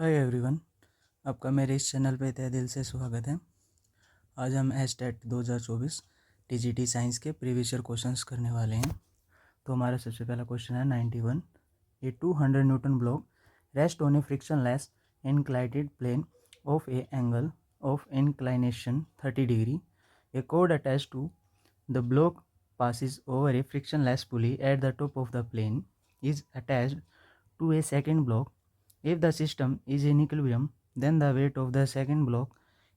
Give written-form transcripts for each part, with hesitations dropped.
Hi everyone, आपका मेरे इस चैनल पे तहे दिल से स्वागत है। आज हम एचटेट 2024 टीजीटी साइंस के प्रीवियस ईयर क्वेश्चंस करने वाले हैं। तो हमारा सबसे पहला क्वेश्चन है 91। A 200 newton block rest on a frictionless inclined plane of a angle of inclination 30 degree. A cord attached to the block passes over a frictionless pulley at the top of the plane is attached to a second block. If the system is in equilibrium, then the weight of the second block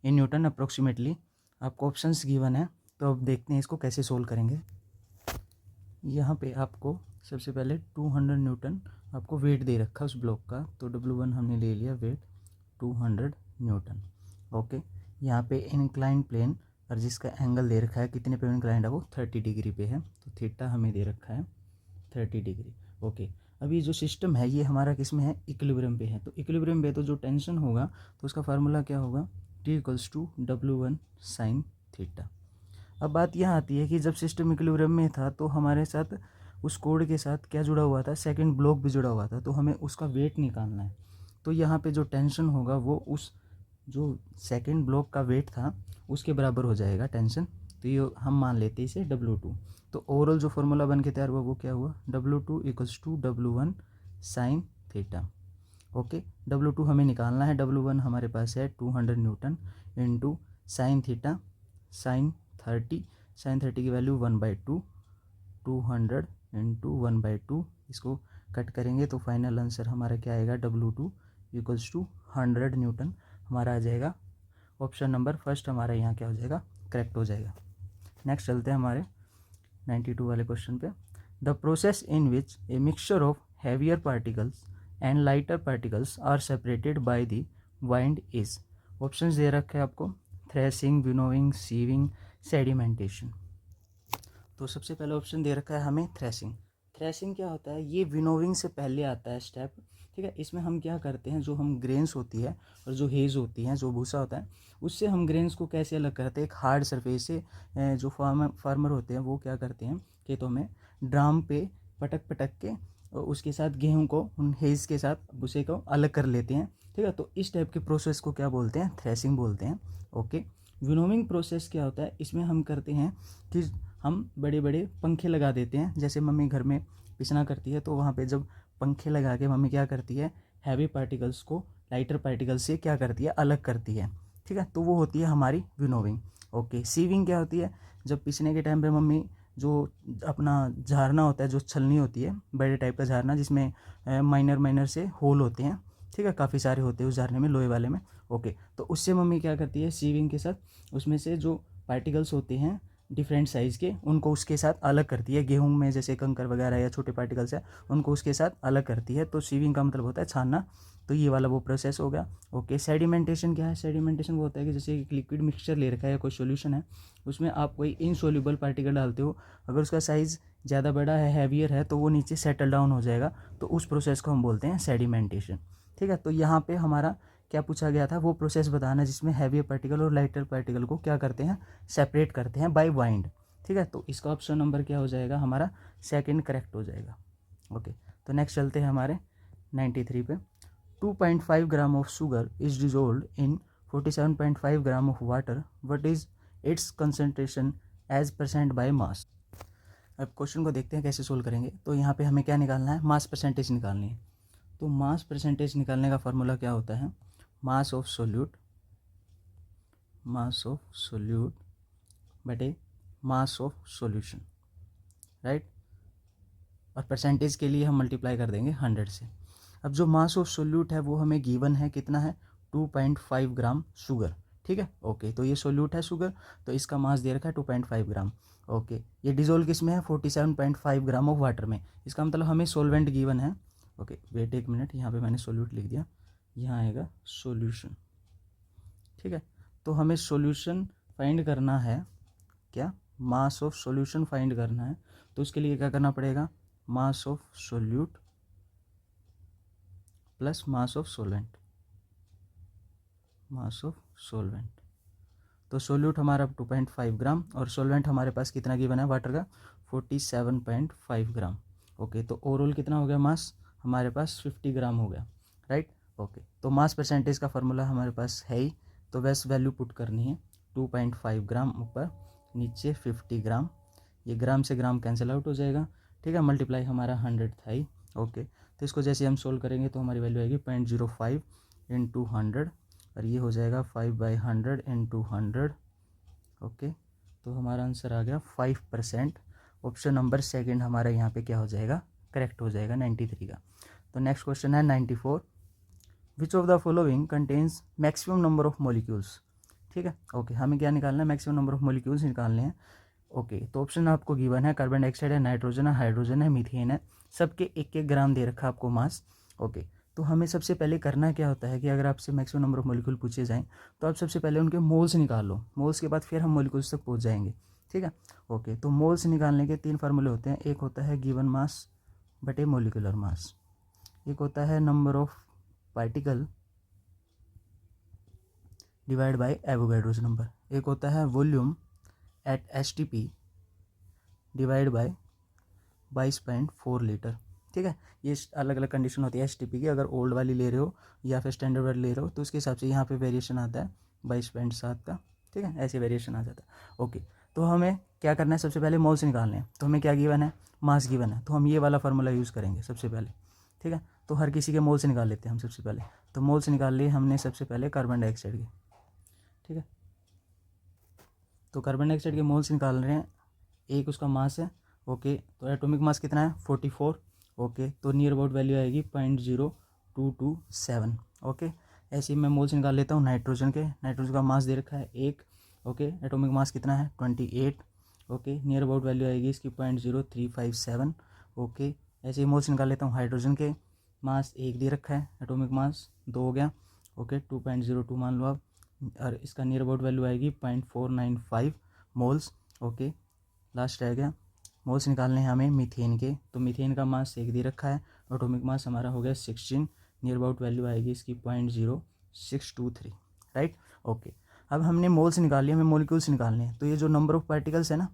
in Newton approximately। आपको options given है, तो अब देखते हैं इसको कैसे solve करेंगे। यहाँ पे आपको सबसे पहले 200 न्यूटन आपको वेट दे रखा उस ब्लॉक का, तो W1 हमने ले लिया वेट 200 न्यूटन। ओके, यहाँ पे इंक्लाइन प्लेन और जिसका एंगल दे रखा है कितने पे इंक्लाइंड है वो 30 डिग्री पे है, तो थीटा हमें दे रखा है 30 डिग्री। ओके, अभी जो सिस्टम है ये हमारा किस में है, इक्विलिब्रियम पे है। तो इक्विलिब्रियम पे तो जो टेंशन होगा तो उसका फार्मूला क्या होगा, T=W1 साइन थीटा। अब बात यहाँ आती है कि जब सिस्टम इक्विलिब्रियम में था तो हमारे साथ उस कोड के साथ क्या जुड़ा हुआ था, सेकंड ब्लॉक भी जुड़ा हुआ था, तो हमें उसका वेट निकालना है। तो यहाँ पे जो टेंशन होगा वो उस जो सेकंड ब्लॉक का वेट था उसके बराबर हो जाएगा टेंशन, तो ये हम मान लेते हैं इसे W2। तो ओवरऑल जो फार्मूला बन के तैयार हुआ वो क्या हुआ, W2=W1 sine theta. Okay, W2 हमें निकालना है, W1 हमारे पास है 200 newton into sine theta sine 30, sine 30 की वैल्यू 1/2, 200 इंटू 1/2, इसको कट करेंगे तो फाइनल आंसर हमारा क्या आएगा, W2=100 न्यूटन हमारा आ जाएगा। ऑप्शन नंबर फर्स्ट हमारा यहाँ क्या हो जाएगा, करेक्ट हो जाएगा। नेक्स्ट चलते हैं हमारे 92 वाले क्वेश्चन पे। The process in which a mixture of heavier particles and lighter particles are separated by the wind is. Options दे रखे हैं आपको, थ्रेसिंग, विनोइंग, सीविंग, सेडिमेंटेशन। तो सबसे पहला ऑप्शन दे रखा है हमें थ्रेसिंग। थ्रेसिंग क्या होता है, ये विनोविंग से पहले आता है स्टेप, ठीक है। इसमें हम क्या करते हैं, जो हम ग्रेन्स होती है और जो हेज़ होती हैं, जो भूसा होता है, उससे हम ग्रेन्स को कैसे अलग करते हैं, एक हार्ड सरफेस से जो फार्मर होते हैं वो क्या करते हैं, खेतों में ड्राम पे पटक पटक के और उसके साथ गेहूं को उन हेज़ के साथ भूसे को अलग कर लेते हैं, ठीक है। तो इस टाइप के प्रोसेस को क्या बोलते हैं, थ्रेसिंग बोलते हैं। ओके, विनोविंग प्रोसेस क्या होता है, इसमें हम करते हैं कि हम बड़े बड़े पंखे लगा देते हैं। जैसे मम्मी घर में पिसना करती है तो वहाँ पे जब पंखे लगा के मम्मी क्या करती है, हैवी पार्टिकल्स को लाइटर पार्टिकल्स से क्या करती है, अलग करती है, ठीक है। तो वो होती है हमारी विनोविंग। ओके, सीविंग क्या होती है, जब पिसने के टाइम पे मम्मी जो अपना झारना होता है, जो छलनी होती है, बड़े टाइप का झारना जिसमें माइनर माइनर से होल होते हैं, ठीक है, काफ़ी सारे होते हैं उस झारने में, लोहे वाले में। ओके, तो उससे मम्मी क्या करती है, सीविंग के साथ उसमें से जो पार्टिकल्स होते हैं डिफरेंट साइज़ के, उनको उसके साथ अलग करती है। गेहूं में जैसे कंकर वगैरह या छोटे पार्टिकल्स है उनको उसके साथ अलग करती है। तो सीविंग का मतलब होता है छानना, तो ये वाला वो प्रोसेस हो गया। ओके, सेडिमेंटेशन क्या है, सेडिमेंटेशन वो होता है कि जैसे एक लिक्विड मिक्सचर ले रखा है या कोई सॉल्यूशन है, उसमें आप कोई इनसोल्यूबल पार्टिकल डालते हो, अगर उसका साइज़ ज़्यादा बड़ा है, हैवियर है, तो वो नीचे सेटल डाउन हो जाएगा, तो उस प्रोसेस को हम बोलते हैं सेडिमेंटेशन, ठीक है। तो यहाँ पे हमारा क्या पूछा गया था, वो प्रोसेस बताना जिसमें हैवी पार्टिकल और लाइटर पार्टिकल को क्या करते हैं, सेपरेट करते हैं बाय वाइंड, ठीक है। तो इसका ऑप्शन नंबर क्या हो जाएगा हमारा, सेकंड करेक्ट हो जाएगा। ओके, तो नेक्स्ट चलते हैं हमारे 93 पे। 2.5 gram of sugar is dissolve in 47.5 gram of water, what is its concentration as percent by mass. अब क्वेश्चन को देखते हैं कैसे सोल्व करेंगे। तो यहाँ पे हमें क्या निकालना है, मास परसेंटेज निकालनी है। तो मास परसेंटेज निकालने का फार्मूला क्या होता है, मास ऑफ सोल्यूट बटे मास ऑफ सॉल्यूशन, राइट। और परसेंटेज के लिए हम मल्टीप्लाई कर देंगे 100 से। अब जो मास ऑफ सोल्यूट है वो हमें गिवन है, कितना है, 2.5 ग्राम शुगर, ठीक है। ओके, तो ये सोल्यूट है शुगर, तो इसका मास दे रखा है 2.5 ग्राम। ओके, ये डिजोल्व किस में है, 47.5 ग्राम ऑफ वाटर में, इसका मतलब हमें सोलवेंट गिवन है। ओके, वेट एक मिनट, यहाँ पे मैंने सोल्यूट लिख दिया, यहाँ आएगा सोल्यूशन, ठीक है। तो हमें सोल्यूशन फाइंड करना है, क्या, मास ऑफ सॉल्यूशन फाइंड करना है। तो उसके लिए क्या करना पड़ेगा, mass of solute plus mass of solvent, तो सोल्यूट हमारा 2.5 ग्राम और सोलवेंट हमारे पास कितना गिवन है वाटर का, 47.5 ग्राम। ओके, तो ओवरऑल कितना हो गया मास, हमारे पास 50 ग्राम हो गया, राइट। ओके, तो मास परसेंटेज का फार्मूला हमारे पास है ही, तो वैस वैल्यू पुट करनी है 2.5 ग्राम ऊपर, नीचे 50 ग्राम, ये ग्राम से ग्राम कैंसिल आउट हो जाएगा, ठीक है। मल्टीप्लाई हमारा 100 था ही। ओके, तो इसको जैसे हम सोल्व करेंगे तो हमारी वैल्यू आएगी 0.05 इंटू 100, और ये हो जाएगा 5/100 इंटू 100। ओके, तो हमारा आंसर आ गया 5%। ऑप्शन नंबर सेकंड हमारा यहाँ पे क्या हो जाएगा, करेक्ट हो जाएगा 93 का। तो नेक्स्ट क्वेश्चन है 94, विच of the following contains maximum number of molecules, ठीक है। ओके, हमें क्या निकालना है, मैक्सिमम नंबर ऑफ मॉलिक्यूल्स निकालने हैं। ओके, तो ऑप्शन आपको गिवन है, कार्बन डाइऑक्साइड है, नाइट्रोजन है, हाइड्रोजन है, मीथेन है, सबके 1-1 ग्राम दे रखा है आपको मास। ओके, तो हमें सबसे पहले करना क्या होता है कि अगर आपसे मैक्सिमम नंबर ऑफ मॉलिक्यूल पूछे जाएँ तो आप सबसे पहले उनके मोल्स निकाल लो, मोल्स के बाद फिर हम मॉलिक्यूल्स तक पहुँच जाएंगे, ठीक है। ओके, तो मोल्स निकालने के 3 फार्मूले होते हैं, एक होता है गिवन मास बटे मोलिकुलर मास, एक होता है number of particle divide by Avogadro's number, एक होता है volume at STP divide by 22.4 litre, ठीक है। ये अलग अलग कंडीशन होती है एसटीपी की, अगर ओल्ड वाली ले रहे हो या फिर स्टैंडर्ड वाली ले रहे हो तो उसके हिसाब से यहाँ पे वेरिएशन आता है 22.7 का, ठीक है, ऐसे वेरिएशन आ जाता है। ओके, तो हमें क्या करना है, सबसे पहले मोल्स निकालने हैं, तो हमें क्या गिवन है, मास गिवन है, तो हम ये वाला फार्मूला यूज़ करेंगे सबसे पहले, ठीक है। तो हर किसी के मोल्स निकाल लेते हैं हम सबसे पहले, तो मोल्स निकाल लिए हमने सबसे पहले कार्बन डाइऑक्साइड के, ठीक है। तो कार्बन डाइऑक्साइड के मोल्स निकाल रहे हैं, एक उसका मास है। ओके, तो एटॉमिक मास कितना है 44। ओके, तो नियर अबाउट वैल्यू आएगी 0.0227। ओके, ऐसे ही मैं मोल्स निकाल लेता हूँ नाइट्रोजन के, नाइट्रोजन का मास दे रखा है 1। ओके, एटॉमिक मास कितना है 28। ओके, नियर अबाउट वैल्यू आएगी इसकी 0.0357। ओके, ऐसे ही मोल्स निकाल लेता हूँ हाइड्रोजन के, मास 1 दे रखा है, एटॉमिक मास 2 हो गया। ओके, 2.02 मान लो आप, और इसका नियर अबाउट वैल्यू आएगी 0.495 मोल्स। ओके, लास्ट रह गया मोल्स निकालने हैं हमें मीथेन के, तो मीथेन का मास 1 दे रखा है, एटॉमिक मास हमारा हो गया 16, नियर अबाउट वैल्यू आएगी इसकी 0.0623, राइट। ओके, अब हमने मोल्स निकाल लिया, हमें मॉलिक्यूल्स निकालने हैं, तो ये जो नंबर ऑफ पार्टिकल्स है ना,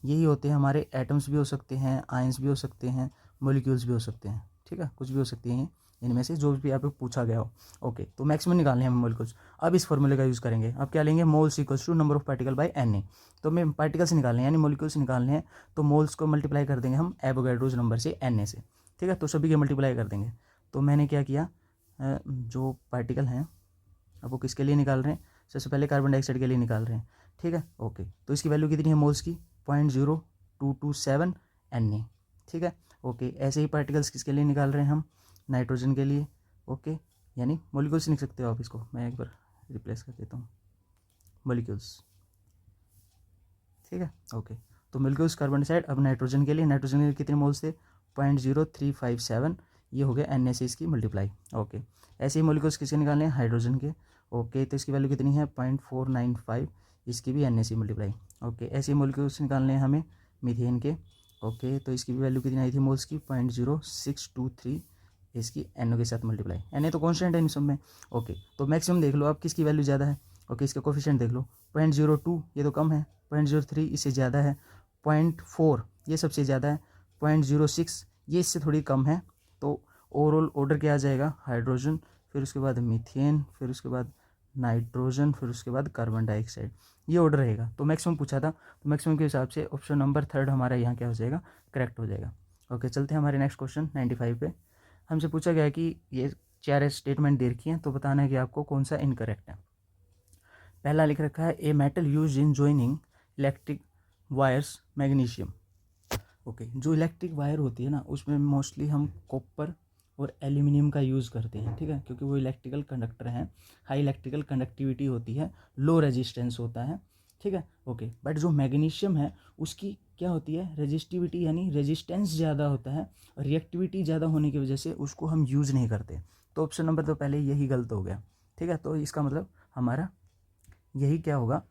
यही होते हैं हमारे, एटम्स भी हो सकते हैं, आयंस भी हो सकते हैं, मॉलिक्यूल्स भी हो सकते हैं, ठीक है, कुछ भी हो सकती हैं इनमें से जो भी आप पूछा गया हो। ओके, तो मैक्सिमम निकालने हैं हमें मॉलिक्यूल्स। अब इस फॉर्मूले का यूज़ करेंगे, अब क्या लेंगे, moles equals to number of particle by N A. तो हमें पार्टिकल्स निकालने हैं यानी मॉलिक्यूल्स निकालने हैं, तो मोल्स को मल्टीप्लाई कर देंगे हम एवोगैड्रोस नंबर से एन ए से, ठीक है, तो सभी के मल्टीप्लाई कर देंगे। तो मैंने क्या किया, जो पार्टिकल हैं अब वो किसके लिए निकाल रहे हैं, सबसे पहले कार्बन डाइऑक्साइड के लिए निकाल रहे हैं, ठीक है। ओके, तो इसकी वैल्यू कितनी है मोल्स की 0.0227 एन ए, ठीक है। ओके, ऐसे ही पार्टिकल्स किसके लिए निकाल रहे हैं हम, नाइट्रोजन के लिए। ओके, यानी मॉलिक्यूल्स लिख सकते हो आप, इसको मैं एक बार रिप्लेस कर देता हूँ, मॉलिक्यूल्स, ठीक है। ओके, तो मॉलिक्यूल्स कार्बन डाइऑक्साइड, अब नाइट्रोजन के लिए कितने मोल्स थे 0.0357, ये हो गया एन ए से इसकी मल्टीप्लाई। ओके, ऐसे ही मॉलिक्यूल्स किसके निकालने हैं, हाइड्रोजन के। ओके, तो इसकी वैल्यू कितनी है 0.495, इसकी भी एन ए से मल्टीप्लाई। ओके, ऐसे ही मॉलिक्यूल्स निकालने हैं हमें मीथेन के। ओके, तो इसकी भी वैल्यू कितनी आई थी मोल्स की 0.0623, इसकी एन ओ के साथ मल्टीप्लाई, एन ए तो कॉन्स्टेंट है इन सब में। ओके, तो मैक्सिमम देख लो आप किसकी वैल्यू ज़्यादा है। ओके, इसका कोफिशिएंट देख लो 0.02 ये तो कम है, 0.03 इससे ज़्यादा है, 0.4 ये सबसे ज़्यादा है, 0.06 ये इससे थोड़ी कम है। तो ओवरऑल ऑर्डर क्या आ जाएगा, हाइड्रोजन, फिर उसके बाद मीथेन, फिर उसके बाद नाइट्रोजन, फिर उसके बाद कार्बन डाइऑक्साइड, ये ऑर्डर रहेगा। तो मैक्सिमम पूछा था, तो मैक्सिमम के हिसाब से ऑप्शन नंबर 3 हमारा यहाँ क्या हो जाएगा, करेक्ट हो जाएगा। ओके, चलते हैं हमारे नेक्स्ट क्वेश्चन 95 पे। हमसे पूछा गया है कि ये 4 स्टेटमेंट दे रखी हैं, तो बताना है कि आपको कौन सा इनकरेक्ट है। पहला लिख रखा है a metal use in joining electric wires magnesium. Okay, जो इलेक्ट्रिक वायर होती है ना उसमें मोस्टली हम कॉपर और एल्यूमिनियम का यूज़ करते हैं, ठीक है, क्योंकि वो इलेक्ट्रिकल कंडक्टर हैं, हाई इलेक्ट्रिकल कंडक्टिविटी होती है, लो रेजिस्टेंस होता है, ठीक है। ओके, बट जो मैग्नीशियम है उसकी क्या होती है, रेजिस्टिविटी यानी रेजिस्टेंस ज़्यादा होता है, और रिएक्टिविटी ज़्यादा होने की वजह से उसको हम यूज़ नहीं करते। तो ऑप्शन नंबर तो पहले यही गलत हो गया, ठीक है। तो इसका मतलब हमारा यही क्या होगा,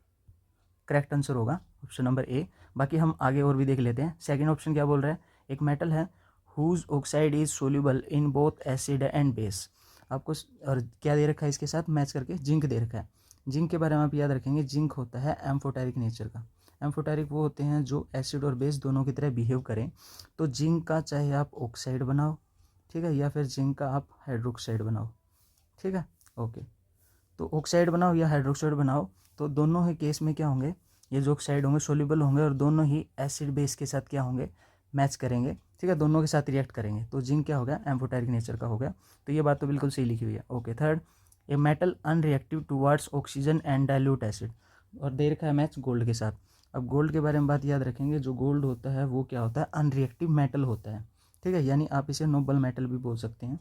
करेक्ट आंसर होगा ऑप्शन नंबर ए। बाकी हम आगे और भी देख लेते हैं। सेकंड ऑप्शन क्या बोल रहा है, एक मेटल है whose oxide is soluble in both acid and base. आपको और क्या दे रखा है इसके साथ मैच करके, जिंक दे रखा है। जिंक के बारे में आप याद रखेंगे, जिंक होता है एम्फोटेरिक नेचर का। एम्फोटेरिक वो होते हैं जो एसिड और बेस दोनों की तरह बिहेव करें। तो जिंक का चाहे आप ऑक्साइड बनाओ, ठीक है, या फिर जिंक का आप हाइड्रोक्साइड बनाओ, ठीक है, ओके। तो ऑक्साइड बनाओ या हाइड्रोक्साइड बनाओ, तो दोनों ही केस में क्या होंगे, ये जो ऑक्साइड होंगे सोल्यूबल होंगे और दोनों ही एसिड बेस के साथ क्या होंगे, मैच करेंगे, ठीक है, दोनों के साथ रिएक्ट करेंगे। तो जिंक क्या हो गया, एम्फोटेरिक नेचर का हो गया। तो ये बात तो बिल्कुल सही लिखी हुई है, okay. Third, a metal unreactive towards oxygen and dilute acid, और दे रखा है मैच गोल्ड के साथ। अब गोल्ड के बारे में बात याद रखेंगे, जो गोल्ड होता है वो क्या होता है, अनरिएक्टिव मेटल होता है, ठीक है, यानी आप इसे नोबल मेटल भी बोल सकते हैं,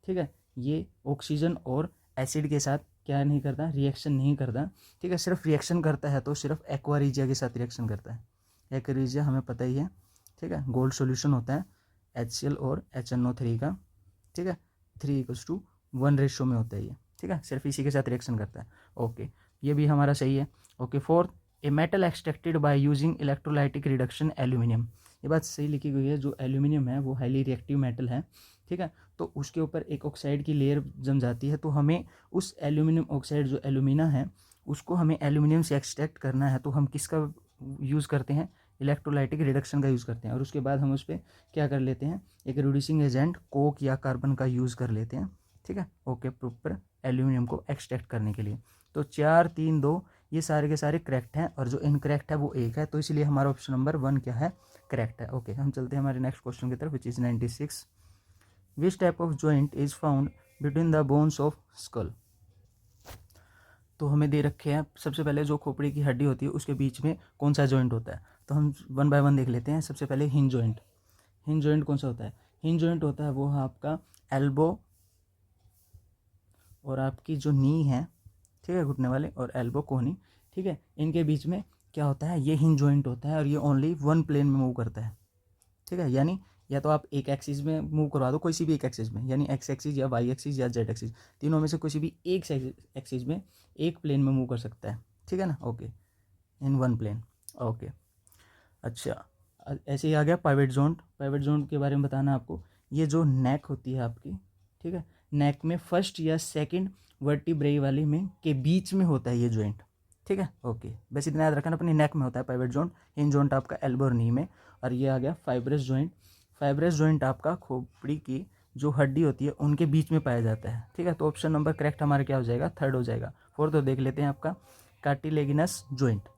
ठीक है। ये ऑक्सीजन और एसिड के साथ क्या नहीं करता, रिएक्शन नहीं करता, ठीक है। सिर्फ रिएक्शन करता है तो सिर्फ एक्वा के साथ रिएक्शन करता है। एक्वा हमें पता ही है, ठीक है, गोल्ड सॉल्यूशन होता है HCl और HNO3 का, ठीक है, 3:1 रेशो में होता है ये, ठीक है, सिर्फ इसी के साथ रिएक्शन करता है, ओके। ये भी हमारा सही है, okay. Fourth, a metal extracted by using electrolytic reduction aluminium, ये बात सही लिखी गई है। जो एल्यूमिनियम है वो हाईली रिएक्टिव मेटल है, ठीक है, तो उसके ऊपर एक ऑक्साइड की लेयर जम जाती है, तो हमें उस एल्यूमिनियम ऑक्साइड जो एल्यूमिना है उसको हमें एल्यूमिनियम से एक्सट्रैक्ट करना है, तो हम किसका यूज़ करते हैं, इलेक्ट्रोलाइटिक रिडक्शन का यूज़ करते हैं। और उसके बाद हम उस पर क्या कर लेते हैं, एक रिड्यूसिंग एजेंट कोक या कार्बन का यूज़ कर लेते हैं, ठीक है, ओके, प्रॉपर एल्यूमिनियम को एक्सट्रैक्ट करने के लिए। तो 4, 3, 2 ये सारे के सारे करेक्ट हैं, और जो इनकरेक्ट है वो एक है, तो इसलिए हमारा ऑप्शन नंबर 1 क्या है, करेक्ट है, ओके। हम चलते हैं हमारे नेक्स्ट क्वेश्चन की तरफ, which is 96। Which type of joint is found between the bones of skull. तो हमें दे रखे हैं सबसे पहले जो खोपड़ी की हड्डी होती है उसके बीच में कौन सा जॉइंट होता है, तो हम 1 बाय 1 देख लेते हैं। सबसे पहले हिंज जॉइंट। हिंज जॉइंट कौन सा होता है, हिंज जॉइंट होता है वो आपका एल्बो और आपकी जो नी है, ठीक है, घुटने वाले, और एल्बो कोहनी, ठीक है, इनके बीच में क्या होता है, ये हिंज जॉइंट होता है, और ये ओनली 1 प्लेन में मूव करता है, ठीक है, यानी या तो आप एक एक्सिस में मूव करवा दो, कोई सी भी एक एक्सिस में, यानी एक्स एक्सिस या वाई एक्सिस या जेड एक्सिस, तीनों में से किसी भी एक एक्सिस में एक प्लेन में मूव कर सकता है, ठीक है ना, ओके, इन 1 प्लेन, ओके। अच्छा, ऐसे ही आ गया पाइवेट जोन। पाइवेट जोन के बारे में बताना आपको, ये जो नेक होती है आपकी, ठीक है, नेक में फर्स्ट या सेकंड वर्टिब्रेई वाली में के बीच में होता है ये जॉइंट, ठीक है, ओके। बस इतना याद रखना, अपनी नेक में होता है पाइवेट जोन, इन जॉइंट आपका एल्बो और नी में। और ये आ गया फाइब्रस जॉइंट। फाइब्रस जॉइंट आपका खोपड़ी की जो हड्डी होती है उनके बीच में पाया जाता है, ठीक है। तो ऑप्शन नंबर करेक्ट हमारा क्या हो जाएगा, 3rd हो जाएगा। 4th तो देख लेते हैं आपका कार्टिलेगिनस जॉइंट।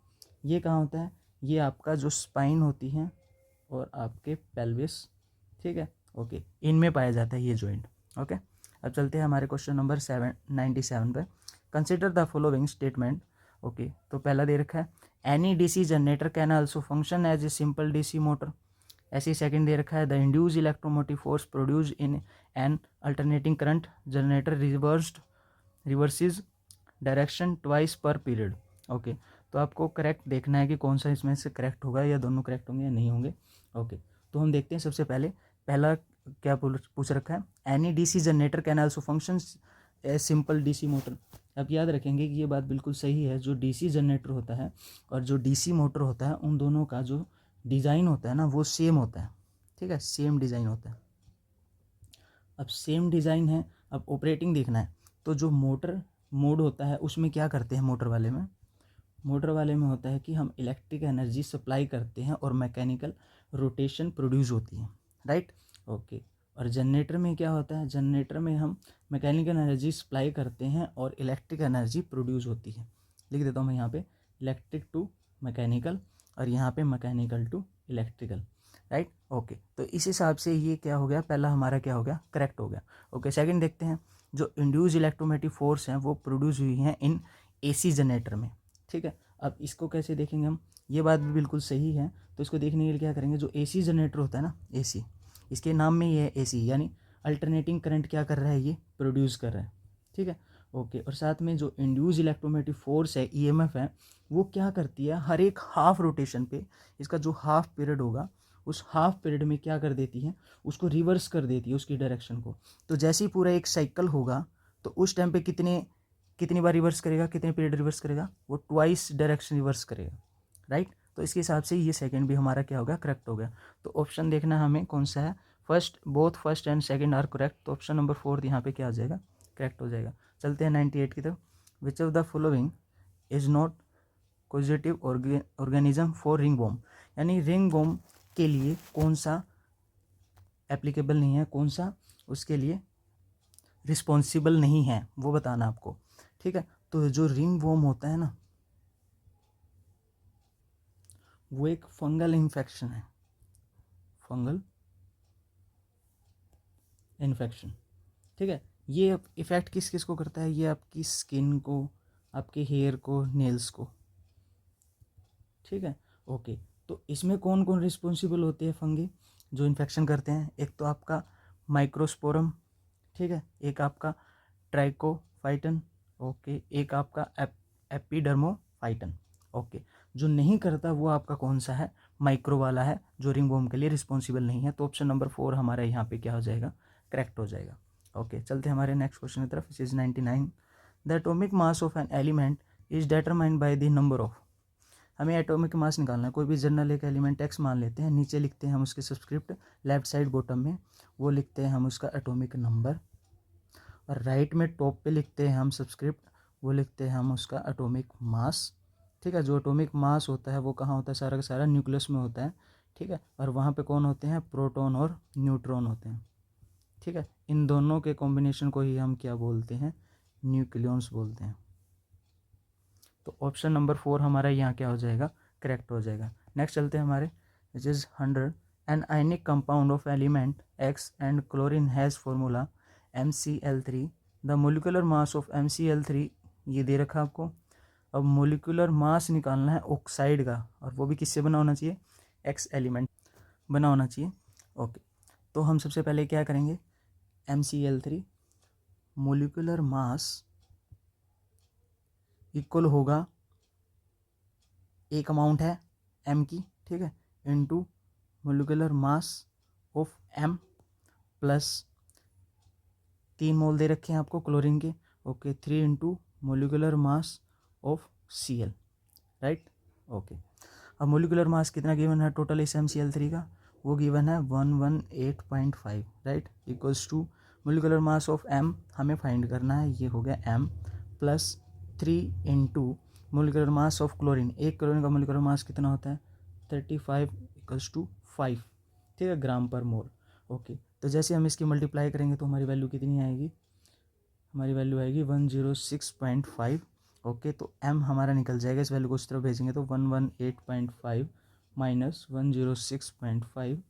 ये कहाँ होता है, ये आपका जो स्पाइन होती है और आपके पेल्विस, ठीक है, ओके, इनमें पाया जाता है ये जॉइंट, ओके। अब चलते हैं हमारे क्वेश्चन नंबर 97 पे। Consider the following statement, okay. तो पहला दे रखा है, any DC generator can also function as a simple DC motor. ऐसे ही सेकंड दे रखा है, the induce electromotive force produce in an alternating current generator reverses direction twice per period, okay. तो आपको करेक्ट देखना है कि कौन सा इसमें से करेक्ट होगा, या दोनों करेक्ट होंगे या नहीं होंगे, ओके। तो हम देखते हैं सबसे पहले, पहला क्या पूछ रखा है, any DC generator can also function A simple DC motor. अब याद रखेंगे कि ये बात बिल्कुल सही है, जो डीसी जनरेटर होता है और जो डीसी मोटर होता है उन दोनों का जो डिज़ाइन होता है ना वो सेम होता है, ठीक है, सेम डिज़ाइन होता है। अब सेम डिज़ाइन है, अब ऑपरेटिंग देखना है, तो जो मोटर मोड होता है उसमें क्या करते हैं, मोटर वाले में होता है कि हम इलेक्ट्रिक एनर्जी सप्लाई करते हैं और मैकेनिकल रोटेशन प्रोड्यूस होती है, राइट, ओके। और जनरेटर में क्या होता है, जनरेटर में हम मैकेनिकल एनर्जी सप्लाई करते हैं और इलेक्ट्रिक एनर्जी प्रोड्यूस होती है। लिख देता हूँ मैं यहाँ पे, इलेक्ट्रिक टू मैकेनिकल और यहाँ पे mechanical to electrical, right, okay. तो इस हिसाब से ये क्या हो गया, पहला हमारा क्या हो गया, करेक्ट हो गया, ओके। सेकंड देखते हैं, जो इंड्यूस इलेक्ट्रोमैग्नेटिक फोर्स हैं वो प्रोड्यूस हुई हैं इन एसी जनरेटर में, ठीक है। अब इसको कैसे देखेंगे हम, ये बात भी बिल्कुल सही है, तो इसको देखने के लिए क्या करेंगे, जो एसी जनरेटर होता है ना, एसी, इसके नाम में ये है एसी, यानी अल्टरनेटिंग करंट क्या कर रहा है, ये प्रोड्यूस कर रहा है, ठीक है, ओके। और साथ में जो इंड्यूस इलेक्ट्रोमैग्नेटिक फोर्स है, ईएमएफ है, वो क्या करती है, हर एक हाफ रोटेशन पे इसका जो हाफ पीरियड होगा उस हाफ पीरियड में क्या कर देती है, उसको रिवर्स कर देती है उसकी डायरेक्शन को। तो जैसे ही पूरा एक साइकिल होगा तो उस टाइम पे कितनी बार रिवर्स करेगा, कितने पीरियड रिवर्स करेगा, वो ट्वाइस डायरेक्शन रिवर्स करेगा, राइट। तो इसके हिसाब से ये सेकंड भी हमारा क्या हो गया, करेक्ट हो गया। तो ऑप्शन देखना हमें कौन सा है, both first and second are correct, तो ऑप्शन नंबर 4 यहाँ पे क्या हो जाएगा, करेक्ट हो जाएगा। चलते हैं 98 की तरफ। Which of the following is not causative organism for ringworm, यानी रिंग वॉर्म के लिए कौन सा एप्लीकेबल नहीं है, कौन सा उसके लिए रिस्पॉन्सिबल नहीं है, वो बताना आपको, ठीक है। तो जो रिंग वॉर्म होता है ना, वो एक फंगल इन्फेक्शन है, फंगल इन्फेक्शन, ठीक है। ये इफ़ेक्ट किस किस को करता है, ये आपकी स्किन को, आपके हेयर को, नेल्स को, ठीक है। ओके, तो इसमें कौन कौन रिस्पॉन्सिबल होते हैं फंगी जो इन्फेक्शन करते हैं? एक तो आपका माइक्रोस्पोरम, ठीक है, एक आपका ट्राइकोफाइटन, ओके, एक आपका एपिडर्मोफाइटन, ओके। जो नहीं करता वो आपका कौन सा है? माइक्रो वाला है, जो रिंगवॉर्म के लिए रिस्पॉन्सिबल नहीं है। तो ऑप्शन नंबर 4 हमारा यहाँ पे क्या हो जाएगा? करेक्ट हो जाएगा। ओके, चलते हैं हमारे नेक्स्ट क्वेश्चन की तरफ। Is 99 the atomic mass of an element is determined by the number of. हमें एटॉमिक मास निकालना है। कोई भी जनरल एक एलिमेंट एक्स मान लेते हैं, नीचे लिखते हैं हम उसके सब्सक्रिप्ट, लेफ्ट साइड बॉटम में वो लिखते हैं हम उसका एटॉमिक नंबर, और राइट में टॉप पे लिखते हैं हम सब्सक्रिप्ट, वो लिखते हैं हम उसका एटॉमिक मास, ठीक है। जो एटॉमिक मास होता है वो कहाँ होता है? सारा का सारा न्यूक्लियस में होता है, ठीक है। और वहाँ पे कौन होते हैं? प्रोटॉन और न्यूट्रॉन होते हैं, ठीक है। इन दोनों के कॉम्बिनेशन को ही हम क्या बोलते हैं? न्यूक्लियॉन्स बोलते हैं। तो ऑप्शन नंबर 4 हमारा यहाँ क्या हो जाएगा? करेक्ट हो जाएगा। नेक्स्ट चलते हैं हमारे, which is 100 an ionic compound of element x and chlorine has formula MCl3, the molecular mass of MCl3 ये दे रखा आपको। अब मोलिकुलर मास निकालना है ऑक्साइड का, और वो भी किससे बना होना चाहिए? एक्स एलिमेंट बना होना चाहिए। ओके, तो हम सबसे पहले क्या करेंगे? MCl3 मोलिकुलर मास इक्वल होगा, एक अमाउंट है M की, ठीक है, into molecular mass of M plus 3 मोल दे रखे हैं आपको क्लोरीन के, okay, 3 into molecular mass of Cl, right. Okay, अब मोलिकुलर मास कितना गिवन है टोटल इस MCl3 का? वो गिवन है 118.5, right, equals to molecular mass of M हमें फाइंड करना है, ये हो गया M plus 3 into molecular mass of chlorine. एक क्लोरीन का मोलिकुलर मास कितना होता है? 35 इक्वल्स टू 5, ठीक है, ग्राम पर मोल। ओके, तो जैसे हम इसकी मल्टीप्लाई करेंगे तो हमारी वैल्यू कितनी आएगी? हमारी वैल्यू आएगी 106.5। ओके, तो M हमारा निकल जाएगा, इस वैल्यू को उस तरफ भेजेंगे तो 118.5 माइनस 106.5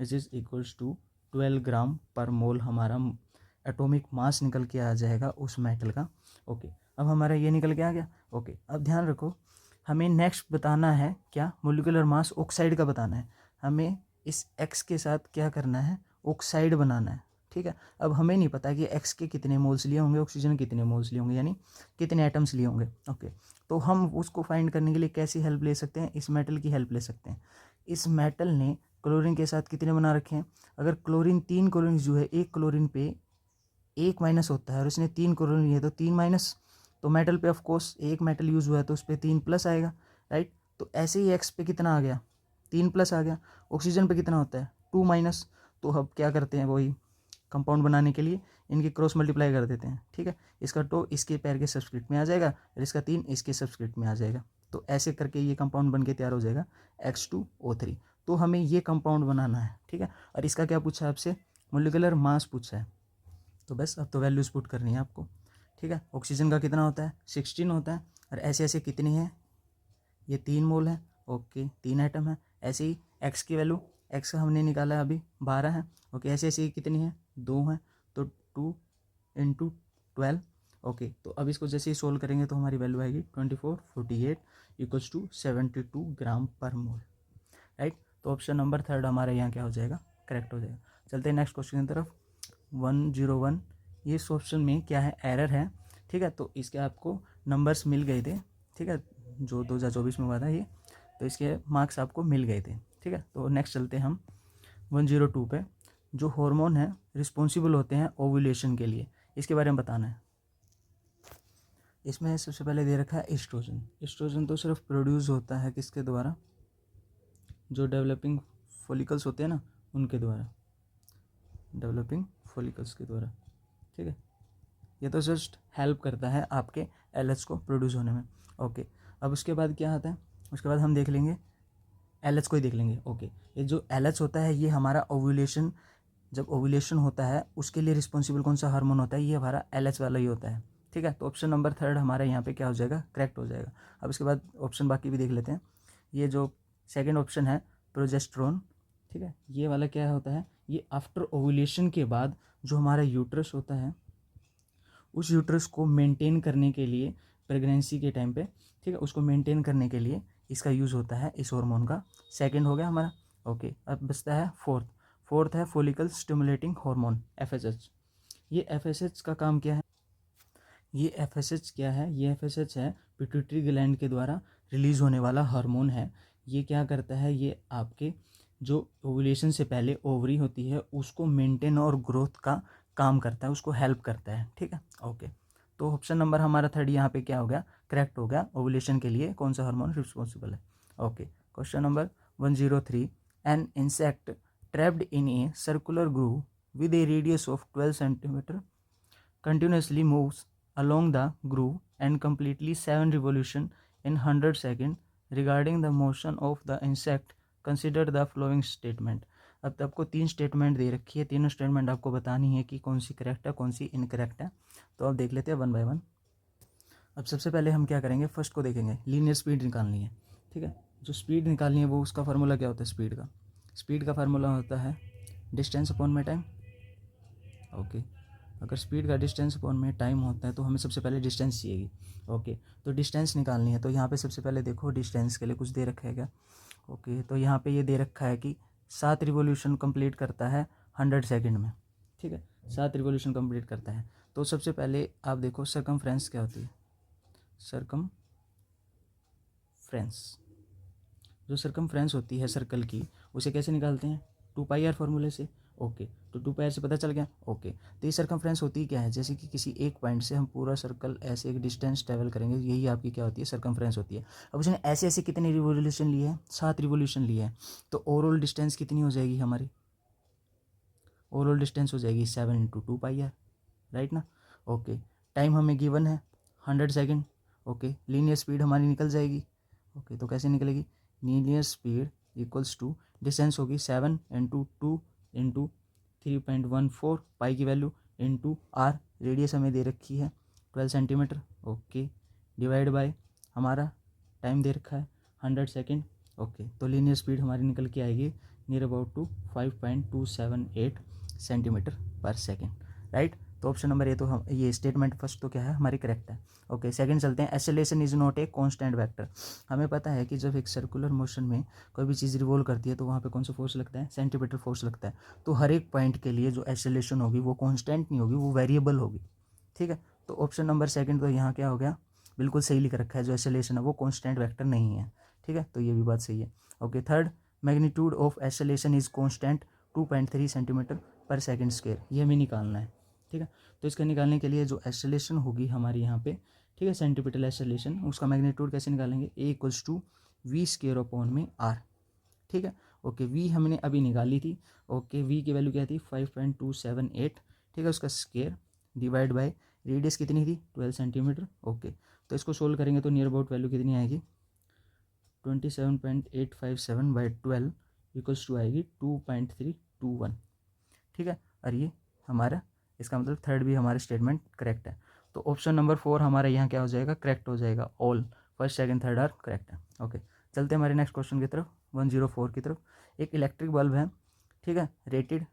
इज इक्वल्स टू 12 ग्राम पर मोल हमारा एटॉमिक मास निकल के आ जाएगा उस मेटल का। ओके, अब हमारा ये निकल के आ गया। ओके, अब ध्यान रखो, हमें नेक्स्ट बताना है क्या? मोलिकुलर मास ऑक्साइड का बताना है। हमें इस X के साथ क्या करना है? ऑक्साइड बनाना है, ठीक है। अब हमें नहीं पता कि X के कितने मोल्स लिए होंगे, ऑक्सीजन कितने मोल्स लिए होंगे, यानी कितने एटम्स लिए होंगे। ओके, तो हम उसको फाइंड करने के लिए कैसी हेल्प ले सकते हैं? इस मेटल की हेल्प ले सकते हैं। इस मेटल ने क्लोरीन के साथ कितने बना रखे हैं? अगर क्लोरीन 3 क्लोरीन जो है, एक क्लोरीन पे एक माइनस होता है, और इसने 3 क्लोरीन लिए तो 3 माइनस, तो मेटल पे ऑफकोर्स एक मेटल यूज़ हुआ है तो उस पर 3 प्लस आएगा, राइट। तो ऐसे ही X पे कितना आ गया? 3 प्लस आ गया। ऑक्सीजन पे कितना होता है? 2 माइनस। तो अब क्या करते हैं? वही कंपाउंड बनाने के लिए इनकी क्रॉस मल्टीप्लाई कर देते हैं, ठीक है। इसका 2 इसके पैर के सब्सक्रिप्ट में आ जाएगा, और इसका 3 इसके सब्सक्रिप्ट में आ जाएगा। तो ऐसे करके ये कंपाउंड बन के तैयार हो जाएगा H2O3। तो हमें ये कंपाउंड बनाना है, ठीक है। और इसका क्या पूछा है आपसे? मोलिकुलर मास पूछा है। तो बस अब तो वैल्यूज पुट करनी है आपको, ठीक है। ऑक्सीजन का कितना होता है? 16 होता है, और ऐसे ऐसे कितनी है? ये 3 मोल है, ओके, 3 एटम है। ऐसे ही एक्स की वैल्यू, एक्स का हमने निकाला है अभी 12 है, ओके, ऐसे ऐसे कितनी है? 2 है, तो 2 इंटू 12, ओके। तो अब इसको जैसे ही सोल्व करेंगे तो हमारी वैल्यू आएगी 2448 इक्वल्स टू 72 ग्राम पर मोल, राइट। तो ऑप्शन नंबर 3 हमारे यहाँ क्या हो जाएगा? करेक्ट हो जाएगा। चलते हैं नेक्स्ट क्वेश्चन की तरफ। 101, ये इस ऑप्शन में क्या है? एरर है, ठीक है। तो इसके आपको नंबर्स मिल गए थे, ठीक है, जो 2024 में हुआ था ये, तो इसके मार्क्स आपको मिल गए थे, ठीक है। तो नेक्स्ट चलते हैं हम 102 पे। जो हार्मोन है रिस्पॉन्सिबल होते हैं ओव्यूलेशन के लिए, इसके बारे में बताना है। इसमें सबसे पहले दे रखा है एस्ट्रोजन। एस्ट्रोजन तो सिर्फ प्रोड्यूस होता है किसके द्वारा? जो डेवलपिंग फॉलिकल्स होते हैं ना, उनके द्वारा, डेवलपिंग फॉलिकल्स के द्वारा, ठीक है। ये तो जस्ट हेल्प करता है आपके LH को प्रोड्यूस होने में, ओके। अब उसके बाद क्या आता है? उसके बाद हम देख लेंगे LH को ही देख लेंगे, ओके। ये जो LH होता है ये हमारा ओव्यूलेशन जब ओव्यूलेशन होता है उसके लिए रिस्पॉन्सिबल कौन सा हार्मोन होता है, ये हमारा LH वाला ही होता है। ठीक है, तो ऑप्शन नंबर 3 हमारा यहाँ पे क्या हो जाएगा, करेक्ट हो जाएगा। अब इसके बाद ऑप्शन बाकी भी देख लेते हैं। ये जो सेकेंड ऑप्शन है प्रोजेस्टेरोन, ठीक है, ये वाला क्या होता है, ये आफ्टर ओव्यूलेशन के बाद जो हमारा यूट्रस होता है उस यूट्रस को मेंटेन करने के लिए प्रेगनेंसी के टाइम पे, ठीक है, उसको मेंटेन करने के लिए इसका यूज़ होता है, इस हार्मोन का। सेकंड हो गया हमारा। ओके, अब बचता है फोर्थ है फॉलिकल स्टिमुलेटिंग हार्मोन, FSH। ये FSH का काम क्या है, ये FSH है पिट्यूटरी ग्लैंड के द्वारा रिलीज होने वाला हार्मोन है। ये क्या करता है, ये आपके जो ओव्यूलेशन से पहले ओवरी होती है उसको मेंटेन और ग्रोथ का काम करता है, उसको हेल्प करता है। ठीक है, ओके, तो ऑप्शन नंबर हमारा 3 यहाँ पे क्या हो गया, करेक्ट हो गया। ओव्यूलेशन के लिए कौन सा हार्मोन रिस्पॉन्सिबल है। Okay, question number 103, an insect trapped in a circular groove with A radius of 12 centimetre continuously moves along the groove and completely 7 revolution in 100 seconds. Regarding the motion of the insect, consider the following statement. अब आपको 3 statement दे रखी है, तीनों statement आपको बतानी है कि कौन सी करेक्ट है कौन सी इनकरेक्ट है। तो अब देख लेते हैं 1 बाय 1। अब सबसे पहले हम क्या करेंगे, फर्स्ट को देखेंगे, लीनियर स्पीड निकालनी है। ठीक है, जो स्पीड निकालनी है वो उसका फार्मूला क्या होता है, स्पीड का फार्मूला होता है डिस्टेंस अपॉन में टाइम। ओके, अगर स्पीड का डिस्टेंस अपॉन में टाइम होता है तो हमें सबसे पहले डिस्टेंस चाहिएगी। ओके, तो डिस्टेंस निकालनी है, तो यहाँ पे सबसे पहले देखो डिस्टेंस के लिए कुछ दे रखा है क्या। ओके, तो यहाँ पे ये दे रखा है कि 7 रिवोल्यूशन कंप्लीट करता है 100 सेकंड में। ठीक है, 7 रिवोल्यूशन कंप्लीट करता है। तो सबसे पहले आप देखो सर्कमफ्रेंस क्या होती है, जो सर्कमफ्रेंस होती है सर्कल की, उसे कैसे निकालते हैं, 2πr फार्मूले से। ओके, तो 2πr से पता चल गया। ओके, तो ये सर्कमफ्रेंस होती क्या है, जैसे कि किसी एक पॉइंट से हम पूरा सर्कल ऐसे एक डिस्टेंस ट्रेवल करेंगे, यही आपकी क्या होती है, सर्कमफ्रेंस होती है। अब उसने ऐसे ऐसे कितने रिवोल्यूशन लिए हैं, 7 रिवोल्यूशन लिए हैं, तो ओवरऑल डिस्टेंस कितनी हो जाएगी हमारी, ओवरऑल डिस्टेंस हो जाएगी 7 × 2πr, राइट ना। ओके, टाइम हमें गिवन है 100 सेकेंड। ओके, लीनियर स्पीड हमारी निकल जाएगी। ओके, तो कैसे निकलेगी, linear speed equals to distance होगी 7 × 2 × 3.14 पाई की वैल्यू इंटू आर, रेडियस हमें दे रखी है 12 सेंटीमीटर। ओके, डिवाइड बाय हमारा टाइम दे रखा है 100 सेकेंड। ओके, तो लीनियर स्पीड हमारी निकल के आएगी नियर अबाउट टू 5.278 सेंटीमीटर पर सेकेंड, राइट। तो ऑप्शन नंबर ए, तो हम ये स्टेटमेंट फर्स्ट तो क्या है हमारी करेक्ट है। ओके, सेकंड चलते हैं, acceleration is not a constant vector. हमें पता है कि जब एक सर्कुलर मोशन में कोई भी चीज़ रिवॉल्व करती है तो वहाँ पे कौन सा फोर्स लगता है, सेंटीमीटर फोर्स लगता है। तो हर एक पॉइंट के लिए जो एक्सेलरेशन होगी वो कांस्टेंट नहीं होगी, वो वेरिएबल होगी। ठीक है, तो ऑप्शन नंबर सेकंड तो यहाँ क्या हो गया, बिल्कुल सही लिख रखा है, जो एक्सेलरेशन है वो कांस्टेंट वेक्टर नहीं है। ठीक है, तो ये भी बात सही है। Okay, third, magnitude of acceleration is constant 2.3 centimetre पर सेकेंड स्क्वायर, ये हमें निकालना है। ठीक है, तो इसका निकालने के लिए जो एक्सेलरेशन होगी हमारी यहाँ पे, ठीक है, सेंटीमीटर एक्सेलरेशन, उसका मैग्नीट्यूड कैसे निकालेंगे, A = V² ठीक है। ओके, वी हमने अभी निकाली थी। ओके, वी की वैल्यू क्या थी, 5.278। ठीक है, उसका स्क्वायर डिवाइड बाय रेडियस कितनी थी, 12 सेंटीमीटर। ओके, तो इसको सोल्व करेंगे तो नियर अबाउट वैल्यू कितनी आएगी, 27.857/12 = आएगी 2.321। ठीक है, और ये हमारा इसका मतलब थर्ड भी हमारा स्टेटमेंट करेक्ट है। तो ऑप्शन नंबर 4 हमारा यहाँ क्या हो जाएगा, करेक्ट हो जाएगा। All first second third are correct है। ओके, चलते हैं हमारे नेक्स्ट क्वेश्चन की तरफ, 104 की तरफ। एक इलेक्ट्रिक बल्ब है, ठीक है, रेटेड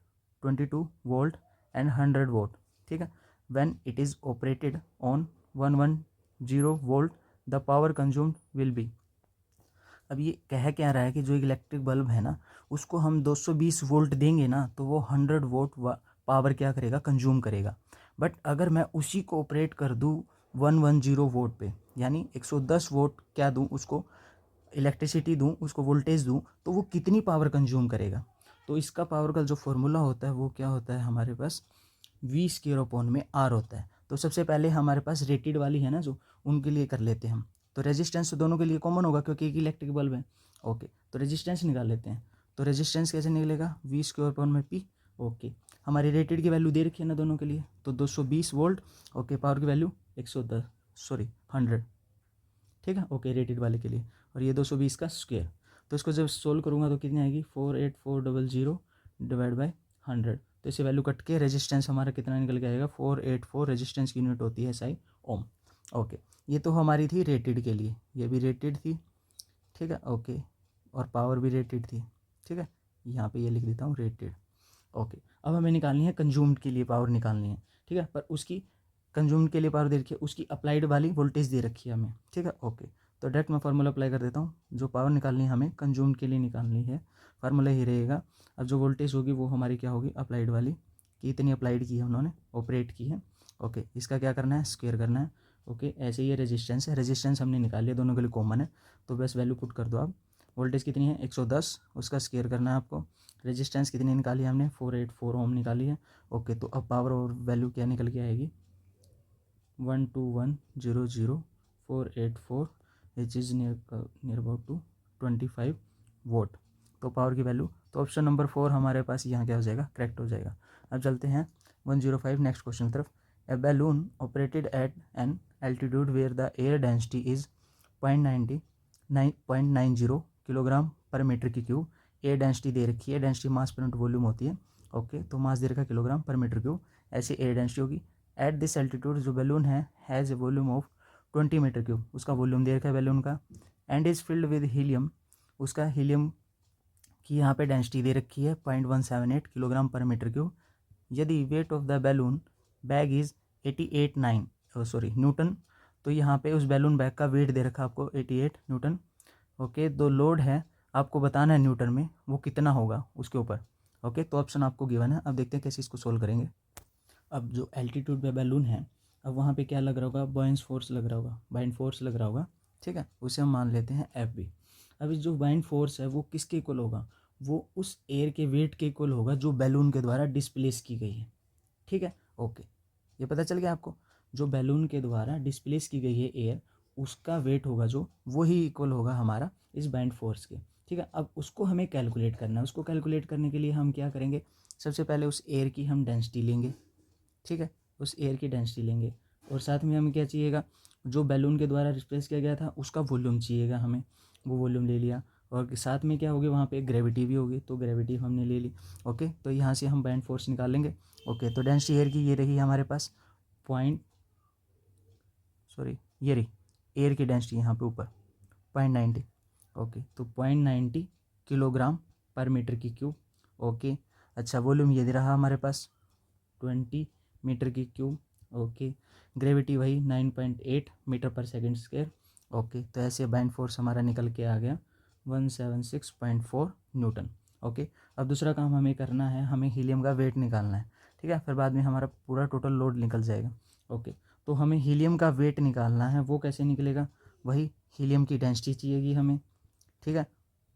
22 वोल्ट एंड 100 वोट। ठीक है, when it is operated on 110 volt the power consumed will be. अब ये कह क्या रहा है कि जो इलेक्ट्रिक बल्ब है ना, उसको हम 220 वोल्ट देंगे ना तो वो 100 वोट पावर क्या करेगा, कंज्यूम करेगा। बट अगर मैं उसी को ऑपरेट कर दूँ 110 वोट पे, यानी 110 वोट क्या दूँ उसको, इलेक्ट्रिसिटी दूँ उसको, वोल्टेज दूँ, तो वो कितनी पावर कंज्यूम करेगा। तो इसका पावर का जो फॉर्मूला होता है वो क्या होता है हमारे पास, V² होता है। तो सबसे पहले हमारे पास रेटेड वाली है ना जो, उनके लिए कर लेते हैं हम। तो रेजिस्टेंस दोनों के लिए कॉमन होगा क्योंकि एक इलेक्ट्रिक बल्ब है। ओके, तो रेजिस्टेंस निकाल लेते हैं। तो रेजिस्टेंस कैसे निकलेगा, V²/P। ओके, हमारी रेटेड की वैल्यू दे रखी है ना दोनों के लिए, तो 220 वोल्ट। ओके, पावर की वैल्यू 100। ठीक है, ओके, रेटेड वाले के लिए, और ये 220 का स्क्वायर। तो इसको जब सोल्व करूँगा तो कितनी आएगी, 48400 डिवाइड बाई 100, तो इसे वैल्यू कट के रेजिस्टेंस हमारा कितना निकल के आएगा 484 रेजिस्टेंस की यूनिट होती है SI ओम। ओके, ये तो हमारी थी रेटेड के लिए, ये भी रेटेड थी, ठीक है। ओके, और पावर भी रेटेड थी, ठीक है, यहाँ पे ये लिख देता हूँ रेटेड। ओके, अब हमें निकालनी है कंज्यूम्ड के लिए पावर निकालनी है, ठीक है, पर उसकी कंज्यूम्ड के लिए पावर दे रखी है, उसकी अप्लाइड वाली वोल्टेज दे रखी है हमें, ठीक है। ओके, तो डायरेक्ट मैं फार्मूला अप्लाई कर देता हूँ। जो पावर निकालनी है हमें कंज्यूम्ड के लिए निकालनी है, फार्मूला ही रहेगा। अब जो वोल्टेज होगी वो हमारी क्या होगी, अप्लाइड वाली, कि इतनी अप्लाइड की है उन्होंने, ऑपरेट की है। ओके, इसका क्या करना है, स्क्वायर करना है। ओके, ऐसे ये रेजिस्टेंस है, रेजिस्टेंस हमने निकाल लिया, दोनों के लिए कॉमन है, तो बस वैल्यू पुट कर दो आप। वोल्टेज कितनी है 110, उसका स्क्वायर करना है आपको। रेजिस्टेंस कितनी निकाली हमने 484 ओम निकाली है। ओके, तो अब पावर और वैल्यू क्या निकल के आएगी 12100,484 which is near about to 25 watt. तो पावर की वैल्यू, तो ऑप्शन नंबर 4 हमारे पास यहाँ क्या हो जाएगा, करेक्ट हो जाएगा। अब चलते हैं 105 नेक्स्ट क्वेश्चन की तरफ। A balloon operated at an altitude where the air density is 0.90 kilogram पर मीटर की क्यूब। एयर डेंसिटी दे रखी है, density mass per unit volume होती है। ओके, तो मास दे रखा है किलोग्राम पर मीटर क्यूब, ऐसी एयर डेंसिटी होगी। एट दिस एल्टीट्यूड जो बैलून है has a volume of 20 metre cube, उसका वॉल्यूम दे रखा है बैलून का। And is filled with helium, उसका हीलियम की यहाँ पे डेंसिटी दे रखी है 0.178 किलोग्राम पर मीटर क्यूब। यदि weight of the balloon bag is 88 Newton, तो यहाँ पे उस बैलून बैग का वेट दे रखा है आपको 88 न्यूटन। ओके, तो लोड है आपको बताना है न्यूटन में वो कितना होगा उसके ऊपर। ओके, तो ऑप्शन आपको गिवन है। अब देखते हैं कैसे इसको सोल्व करेंगे। अब जो एल्टीट्यूड पे बैलून है, अब वहाँ पे क्या लग रहा होगा, बाइंड फोर्स लग रहा होगा, बाइंड फोर्स लग रहा होगा, ठीक है, उसे हम मान लेते हैं FB। अब इस जो बाइंड फोर्स है वो किसके इक्वल होगा, वो उस एयर के वेट के इक्वल होगा जो बैलून के द्वारा डिस्प्लेस की गई है, ठीक है। ओके, ये पता चल गया आपको, जो बैलून के द्वारा डिस्प्लेस की गई है एयर, उसका वेट होगा जो, वही इक्वल होगा हमारा इस बाइंड फोर्स के, ठीक है। अब उसको हमें कैलकुलेट करना है, उसको कैलकुलेट करने के लिए हम क्या करेंगे, सबसे पहले उस एयर की हम डेंसिटी लेंगे, ठीक है, उस एयर की डेंसिटी लेंगे, और साथ में हमें क्या चाहिएगा, जो बैलून के द्वारा रिप्लेस किया गया था उसका वॉल्यूम चाहिएगा हमें, वो वॉल्यूम ले लिया, और साथ में क्या होगी वहाँ पे ग्रेविटी भी होगी, तो ग्रेविटी हमने ले ली। ओके, तो यहाँ से हम बाइंड फोर्स निकाल लेंगे। ओके, तो डेंसिटी एयर की ये रही हमारे पास ये रही एयर की डेंसिटी यहाँ पे ऊपर 0.90। ओके, तो 0.90 किलोग्राम पर मीटर की क्यूब। ओके, अच्छा, वॉल्यूम ये दे रहा हमारे पास 20 मीटर की क्यूब। ओके, ग्रेविटी वही 9.8 मीटर पर सेकंड स्क्वायर। ओके, तो ऐसे बाइंड फोर्स हमारा निकल के आ गया 176.4 न्यूटन। ओके, अब दूसरा काम हमें करना है, हमें हीलियम का वेट निकालना है, ठीक है, फिर बाद में हमारा पूरा टोटल लोड निकल जाएगा। ओके, तो हमें हीलियम का वेट निकालना है, वो कैसे निकलेगा, वही हीलियम की डेंसिटी चाहिएगी हमें, ठीक है,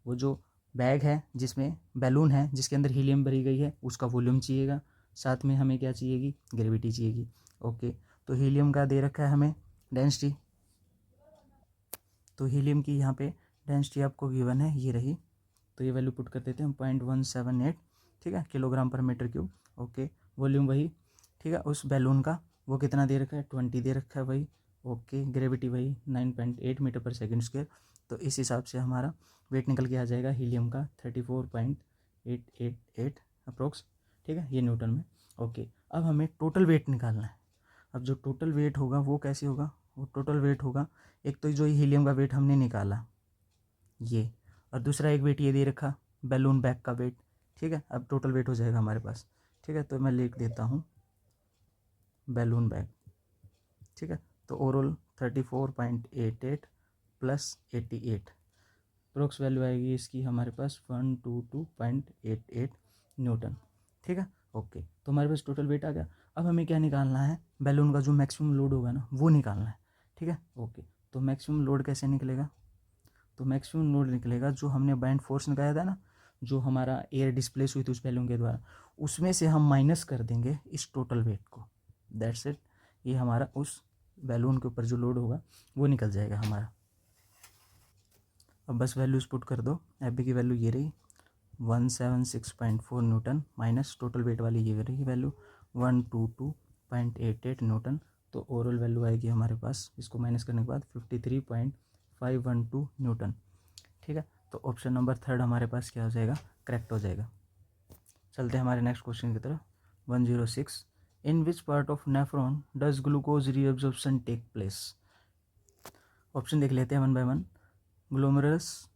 वो जो बैग है जिसमें बैलून है जिसके अंदर हीलियम भरी गई है उसका वॉल्यूम चाहिएगा, साथ में हमें क्या चाहिएगी, ग्रेविटी चाहिएगी। ओके, तो हीलियम का दे रखा है हमें डेंसिटी, तो हीलियम की यहाँ पे डेंसिटी आपको गिवन है, ये रही, तो ये वैल्यू पुट कर देते हैं 0.178, ठीक है, किलोग्राम पर मीटर क्यूब। ओके, वॉल्यूम वही, ठीक है, उस बैलून का वो कितना दे रखा है 20 दे रखा है वही। ओके, ग्रेविटी वही 9.8 मीटर पर सेकंड स्क्वायर, तो इस हिसाब से हमारा वेट निकल के आ जाएगा हीलियम का 34.888 अप्रोक्स, ठीक है, ये न्यूटन में। ओके, अब हमें टोटल वेट निकालना है। अब जो टोटल वेट होगा वो कैसे होगा, वो टोटल वेट होगा, एक तो जो हीलियम का वेट हमने निकाला ये, और दूसरा एक वेट ये दे रखा बैलून बैग का वेट, ठीक है। अब टोटल वेट हो जाएगा हमारे पास, ठीक है, तो मैं लिख देता हूँ बैलून बैग, ठीक है, तो ओवरऑल 34.88 प्लस 88 अप्रोक्स वैल्यू आएगी इसकी हमारे पास 122.88 न्यूटन, ठीक है। ओके, तो हमारे पास टोटल वेट आ गया। अब हमें क्या निकालना है, बैलून का जो मैक्सिमम लोड होगा ना वो निकालना है, ठीक है। ओके, तो मैक्सिमम लोड कैसे निकलेगा, तो मैक्सिमम लोड निकलेगा जो हमने बाइंड फोर्स निकाला था ना, जो हमारा एयर डिस्प्लेस हुई थी उस बैलून के द्वारा, उसमें से हम माइनस कर देंगे इस टोटल वेट को, दैट्स इट, ये हमारा उस बैलून के ऊपर जो लोड होगा वो निकल जाएगा हमारा। अब बस वैल्यूज़ पुट कर दो, एफ की वैल्यू ये रही 176.4 न्यूटन, माइनस टोटल वेट वाली ये रही वैल्यू 122.88 न्यूटन, तो ओवरऑल वैल्यू आएगी हमारे पास इसको माइनस करने के बाद 53.512 न्यूटन, ठीक है। तो ऑप्शन नंबर 3 हमारे पास क्या हो जाएगा, करेक्ट हो जाएगा। चलते हैं हमारे नेक्स्ट क्वेश्चन की तरफ। 106 in which part of nephron does glucose reabsorption take place. Option देख लेते हैं वन बाय वन। ग्लोमेरुलस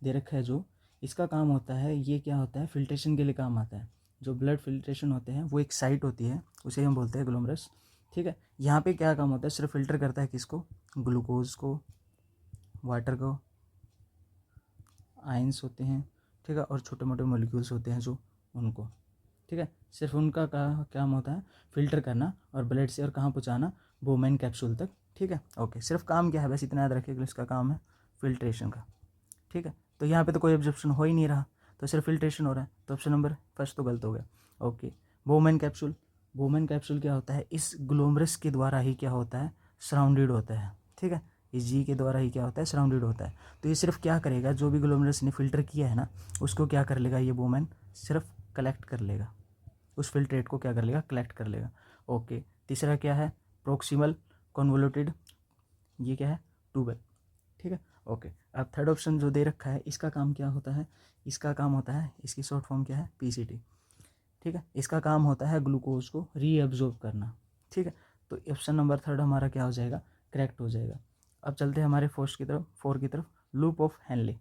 दे रखा है जो, इसका काम होता है, ये क्या होता है, फिल्ट्रेशन के लिए काम आता है। जो ब्लड फिल्ट्रेशन होते हैं वो एक साइट होती है, उसे हम बोलते हैं ग्लोमेरुलस। ठीक है, यहाँ पे क्या काम होता है, सिर्फ फिल्टर करता है किसको, ग्लूकोज को, वाटर को, आयंस होते हैं, ठीक है, और छोटे मोटे मॉलिक्यूल्स होते हैं जो, उनको, ठीक है, सिर्फ उनका काम होता है फिल्टर करना और ब्लड से और कहाँ पहुँचाना, बोमेन कैप्सूल तक। ठीक है, ओके, सिर्फ काम क्या है, बस इतना याद रखिए, इसका काम है फिल्ट्रेशन का। ठीक है, तो यहाँ पे तो कोई ऑब्जर्प्शन हो ही नहीं रहा, तो सिर्फ फिल्ट्रेशन हो रहा है, तो ऑप्शन नंबर फर्स्ट तो गलत हो गया। Okay, Bowman capsule, Bowman capsule क्या होता है, इस ग्लोमरस के द्वारा ही क्या होता है, सराउंडेड होता है। ठीक है, इस जी के द्वारा ही क्या होता है, सराउंडेड होता है। तो ये सिर्फ क्या करेगा, जो भी ग्लोमरस ने फिल्टर किया है ना, उसको क्या कर लेगा, ये बोमेन सिर्फ कलेक्ट कर लेगा, उस फिल्ट्रेट को क्या कर लेगा, कलेक्ट कर लेगा। ओके, तीसरा क्या है, प्रोक्सिमल कॉन्वोल्यूटेड, ये क्या है, ट्यूबल। ठीक है, ओके, अब थर्ड ऑप्शन जो दे रखा है, इसका काम क्या होता है, इसका काम होता है, इसकी शॉर्ट फॉर्म क्या है, पीसीटी। ठीक है, इसका काम होता है ग्लूकोज को रीअब्जॉर्ब करना। ठीक है, तो ऑप्शन नंबर थर्ड हमारा क्या हो जाएगा, करेक्ट हो जाएगा। अब चलते हैं हमारे फोर की तरफ, लूप ऑफ हेनले।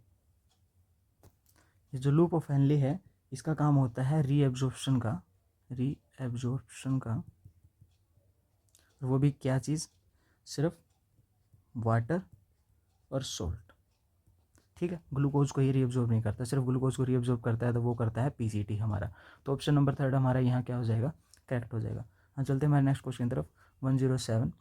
ये जो लूप ऑफ हेनले है, इसका काम होता है रीअब्जॉर्प्शन का, रीअब्जॉर्प्शन का, वो भी क्या चीज़, सिर्फ वाटर और सोल्ट। ठीक है, ग्लूकोज को ही रीअब्जॉर्ब नहीं करता, सिर्फ ग्लूकोज को रीअब्जॉर्ब करता है, तो वो करता है पीसीटी हमारा। तो ऑप्शन नंबर थर्ड हमारा यहाँ क्या हो जाएगा, करेक्ट हो जाएगा। हाँ, चलते हैं हमारे नेक्स्ट क्वेश्चन की तरफ। 107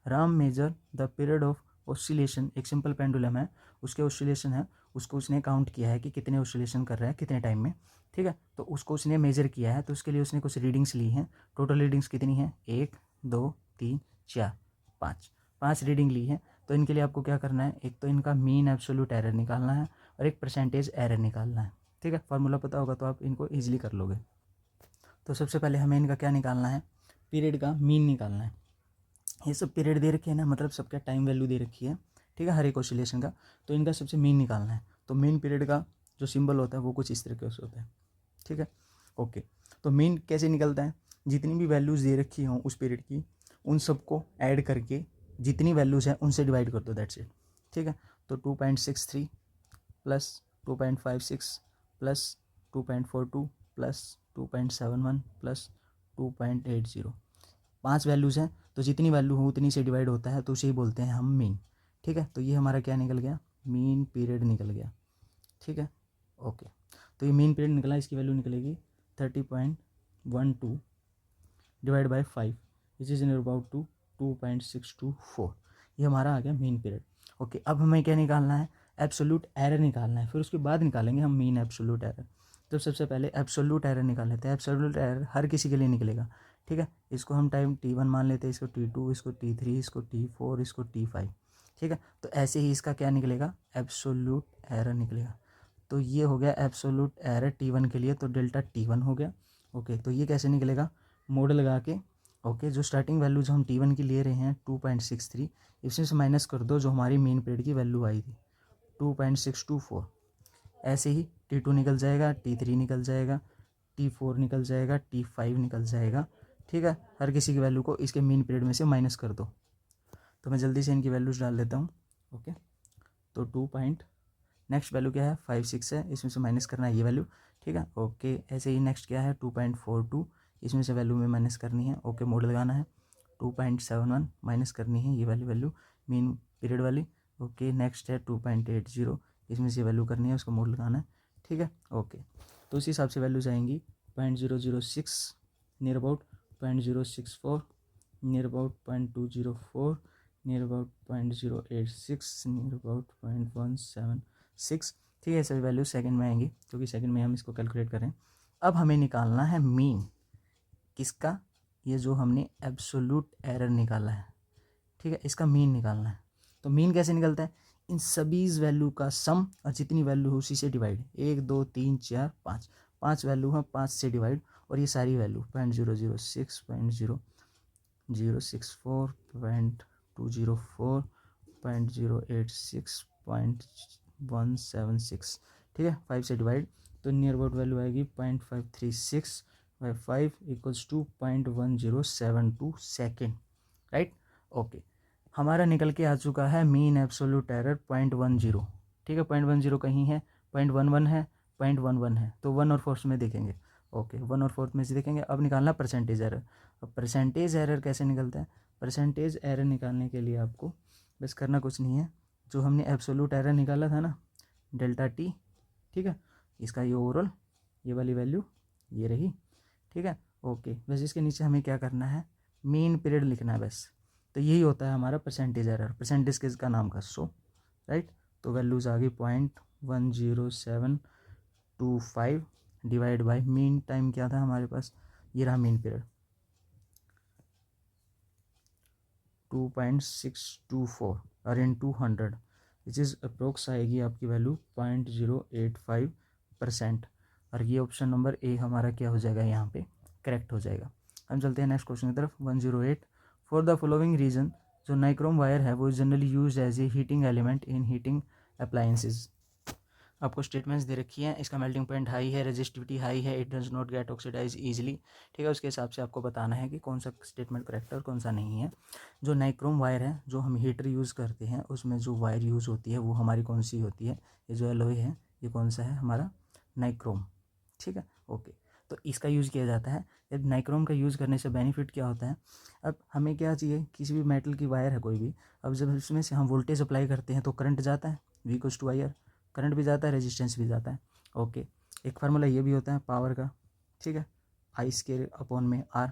Ram measure the period of oscillation, एक सिंपल पेंडुलम है, उसके ऑसिलेशन है, उसको उसने काउंट किया है कि कितने ऑसिलेशन कर रहा है कितने टाइम में। ठीक है, तो उसको उसने मेजर किया है, तो उसके लिए उसने कुछ रीडिंग्स ली हैं। टोटल रीडिंग्स कितनी है, 1 2 3 4 5, 5 रीडिंग ली है। तो इनके लिए आपको क्या करना है, एक तो इनका मीन एब्सोल्यूट एरर निकालना है और एक परसेंटेज एरर निकालना है। ठीक है, फार्मूला पता होगा तो आप इनको ईजिली कर लोगे। तो सबसे पहले हमें इनका क्या निकालना है, पीरियड का मीन निकालना है। ये सब पीरियड दे रखे हैं ना, मतलब सबका टाइम वैल्यू दे रखी है। ठीक है, हर एक ऑसिलेशन का, तो इनका सबसे मीन निकालना है। तो मीन पीरियड का जो सिंबल होता है वो कुछ इस तरीके से होता है। ठीक है, ओके, तो मीन कैसे निकलता है, जितनी भी वैल्यूज़ दे रखी हों उस पीरियड की, उन सबको ऐड करके जितनी वैल्यूज़ हैं उनसे डिवाइड कर दो, दैट्स इट। ठीक है, तो 2.63 plus 2.56 plus 2.42 plus 2.71 plus 2.80, 5 values हैं, तो जितनी वैल्यू हो उतनी से डिवाइड होता है, तो उसे ही बोलते हैं हम मीन। ठीक है, तो ये हमारा क्या निकल गया, मीन पीरियड निकल गया। ठीक है, ओके, तो ये मीन पीरियड निकला, इसकी वैल्यू निकलेगी 30.12 divide by 5 which is in about to 2.624। ये हमारा आ गया मीन पीरियड। ओके, अब हमें क्या निकालना है, एब्सोल्यूट एरर निकालना है, फिर उसके बाद निकालेंगे हम मीन एब्सोल्यूट एरर। तो सबसे पहले एब्सोल्यूट एरर निकाल लेते हैं। एब्सोल्यूट एरर हर किसी के लिए निकलेगा। ठीक है, इसको हम टाइम T1 मान लेते हैं, इसको T2, इसको T3, इसको T4, इसको T5। ठीक है, तो ऐसे ही इसका क्या निकलेगा, एब्सोल्यूट एरर निकलेगा। तो ये हो गया एब्सोल्यूट एरर T1 के लिए, तो डेल्टा T1 हो गया। ओके, तो ये कैसे निकलेगा, मोड लगा के। ओके, जो स्टार्टिंग वैल्यू जो हम T1 की ले रहे हैं 2.63, इसमें से माइनस कर दो जो हमारी मेन पीरियड की वैल्यू आई थी 2.624। ऐसे ही T2 निकल जाएगा, T3 निकल जाएगा, T4 निकल जाएगा, T5 निकल जाएगा। ठीक है, हर किसी की वैल्यू को इसके मेन पीरियड में से माइनस कर दो। तो मैं जल्दी से इनकी वैल्यूज डाल देता हूँ। ओके, तो 2 पॉइंट, नेक्स्ट वैल्यू क्या है 5.6 है, इसमें से माइनस करना है ये वैल्यू। ठीक है, ओके, ऐसे ही नेक्स्ट क्या है 2.42, इसमें से वैल्यू में माइनस करनी है। ओके, मोड लगाना है, 2.71 माइनस करनी है ये वाली वैल्यू मीन पीरियड वाली। ओके, नेक्स्ट है 2.80, इसमें से वैल्यू करनी है, उसको मोड लगाना है। ठीक है, ओके, तो उसी हिसाब से वैल्यूज आएंगी 0.006 near about 0.064 near about 0.204 near about 0.086 near about 0.176। ठीक है, सभी वैल्यू सेकंड में आएंगी क्योंकि सेकंड में हम इसको कैलकुलेट करें। अब हमें निकालना है मीन किसका, ये जो हमने एब्सोल्यूट एरर निकाला है। ठीक है, इसका मीन निकालना है। तो मीन कैसे निकलता है, इन सभी वैल्यू का सम और जितनी वैल्यू हो उसी से डिवाइड, 1 2 3 4 5, 5 वैल्यू है, 5 से डिवाइड, और ये सारी वैल्यू 0.006 0.064 0.204 0.086 0.176। ठीक है, 5 से डिवाइड, तो नियर अबाउट वैल्यू आएगी 0.536 by 5 equals to 0.1072 second, right. Okay, हमारा निकल के आ चुका है मीन एब्सोल्यूट एरर 0.10, ठीक है। 0.10 कहीं है, 0.11 है, 0.11 है, तो 1 और 4 में देखेंगे। ओके, 1 और 4 में से देखेंगे। अब निकालना परसेंटेज एरर। अब परसेंटेज एरर कैसे निकलता है? परसेंटेज एरर निकालने के लिए आपको बस करना कुछ नहीं है, जो हमने एब्सोल्यूट एरर निकाला था ना, डेल्टा टी, ठीक है, इसका ये ओवरऑल ये वाली वैल्यू ये रही, ठीक है। ओके, बस इसके नीचे हमें क्या करना है, मीन पीरियड लिखना है बस। तो यही होता है हमारा परसेंटेज एरर, परसेंटेज किसका नाम का, सो राइट। तो वैल्यूज आ गई 0.10725 डिवाइड बाय मीन टाइम क्या था हमारे पास, ये रहा मीन पीरियड 2.624 और इन 200 विच इज़ अप्रोक्स आएगी आपकी वैल्यू 0.085%। और ये ऑप्शन नंबर ए हमारा क्या हो जाएगा, यहाँ पे करेक्ट हो जाएगा। हम चलते हैं नेक्स्ट क्वेश्चन की तरफ। 108 फॉर द फॉलोइंग रीजन, जो नाइक्रोम वायर है वो generally use as a heating element in heating appliances. आपको स्टेटमेंट्स दे रखी हैं, इसका मेल्टिंग पॉइंट हाई है, रेजिस्टिविटी हाई है, it does not get oxidise easily, ठीक है। उसके हिसाब से आपको बताना है कि कौन सा स्टेटमेंट करेक्ट है और कौन सा नहीं है। जो नाइक्रोम वायर है, जो हम हीटर यूज़ करते हैं, उसमें जो वायर यूज़ होती है वो हमारी कौन सी होती है, ये जो एलॉय है ये कौन सा है हमारा, नाइक्रोम, ठीक है। ओके, तो इसका यूज़ किया जाता है। अब नाइक्रोम का यूज़ करने से बेनिफिट क्या होता है, अब हमें क्या चाहिए, किसी भी मेटल की वायर है कोई भी, अब जब इसमें से हम वोल्टेज अप्लाई करते हैं तो करंट जाता है, V equals to IR, current भी जाता है, रेजिस्टेंस भी जाता है। ओके, एक फार्मूला ये भी होता है पावर का, ठीक है, I स्क्वायर अपॉन में R,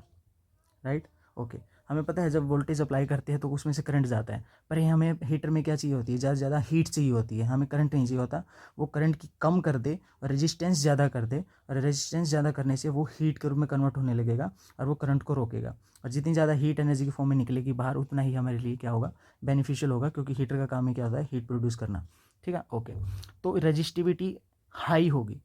राइट। ओके, हमें पता है जब वोल्टेज अप्लाई करते हैं तो उसमें से करंट जाता है, पर ये हमें हीटर में क्या चाहिए होती है, ज़्यादा से ज़्यादा हीट चाहिए होती है, हमें करंट नहीं चाहिए होता। वो करंट की कम कर दे और रेजिस्टेंस ज़्यादा कर दे, और रेजिस्टेंस ज़्यादा करने से वो हीट के रूप में कन्वर्ट होने लगेगा और वो करंट को रोकेगा। और जितनी ज़्यादा हीट एनर्जी की फॉर्म में निकलेगी बाहर, उतना ही हमारे लिए क्या होगा, बेनिफिशियल होगा, क्योंकि हीटर का काम ही क्या होता है, हीट प्रोड्यूस करना, ठीक है। ओके, तो रेजिस्टिविटी हाई होगी,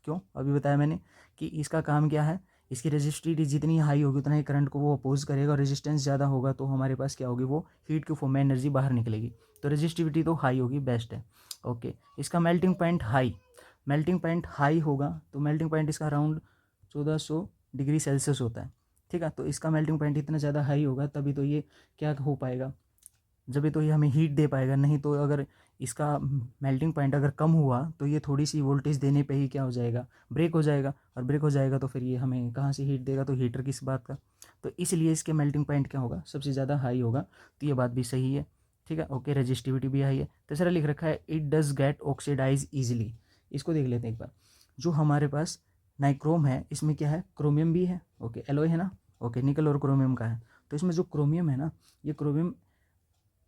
क्यों, अभी बताया मैंने कि इसका काम क्या है, इसकी रेजिस्टिविटी जितनी हाई होगी उतना ही करंट को वो अपोज करेगा, और रेजिस्टेंस ज़्यादा होगा तो हमारे पास क्या होगी, वो हीट के फॉर्म में एनर्जी बाहर निकलेगी। तो रेजिस्टिविटी तो हाई होगी, बेस्ट है। ओके, इसका melting point high, melting point high होगा तो मेल्टिंग पॉइंट इसका अराउंड 1400 डिग्री सेल्सियस होता है, ठीक है। तो इसका मेल्टिंग पॉइंट इतना ज़्यादा हाई होगा तभी तो ये क्या हो पाएगा, जब तो ये हमें हीट दे पाएगा, नहीं तो अगर इसका मेल्टिंग पॉइंट अगर कम हुआ तो ये थोड़ी सी वोल्टेज देने पे ही क्या हो जाएगा, ब्रेक हो जाएगा, और ब्रेक हो जाएगा तो फिर ये हमें कहाँ से हीट देगा, तो हीटर किस बात का, तो इसलिए इसके मेल्टिंग पॉइंट क्या होगा, सबसे ज़्यादा हाई होगा। तो ये बात भी सही है, ठीक है। ओके, रेजिस्टिविटी भी हाई है। तीसरा लिख रखा है it does get oxidise easily, इसको देख लेते हैं एक बार। जो हमारे पास नाइक्रोम है इसमें क्या है, क्रोमियम भी है, ओके, एलॉय है ना, ओके, निकल और क्रोमियम का है। तो इसमें जो क्रोमियम है ना, ये क्रोमियम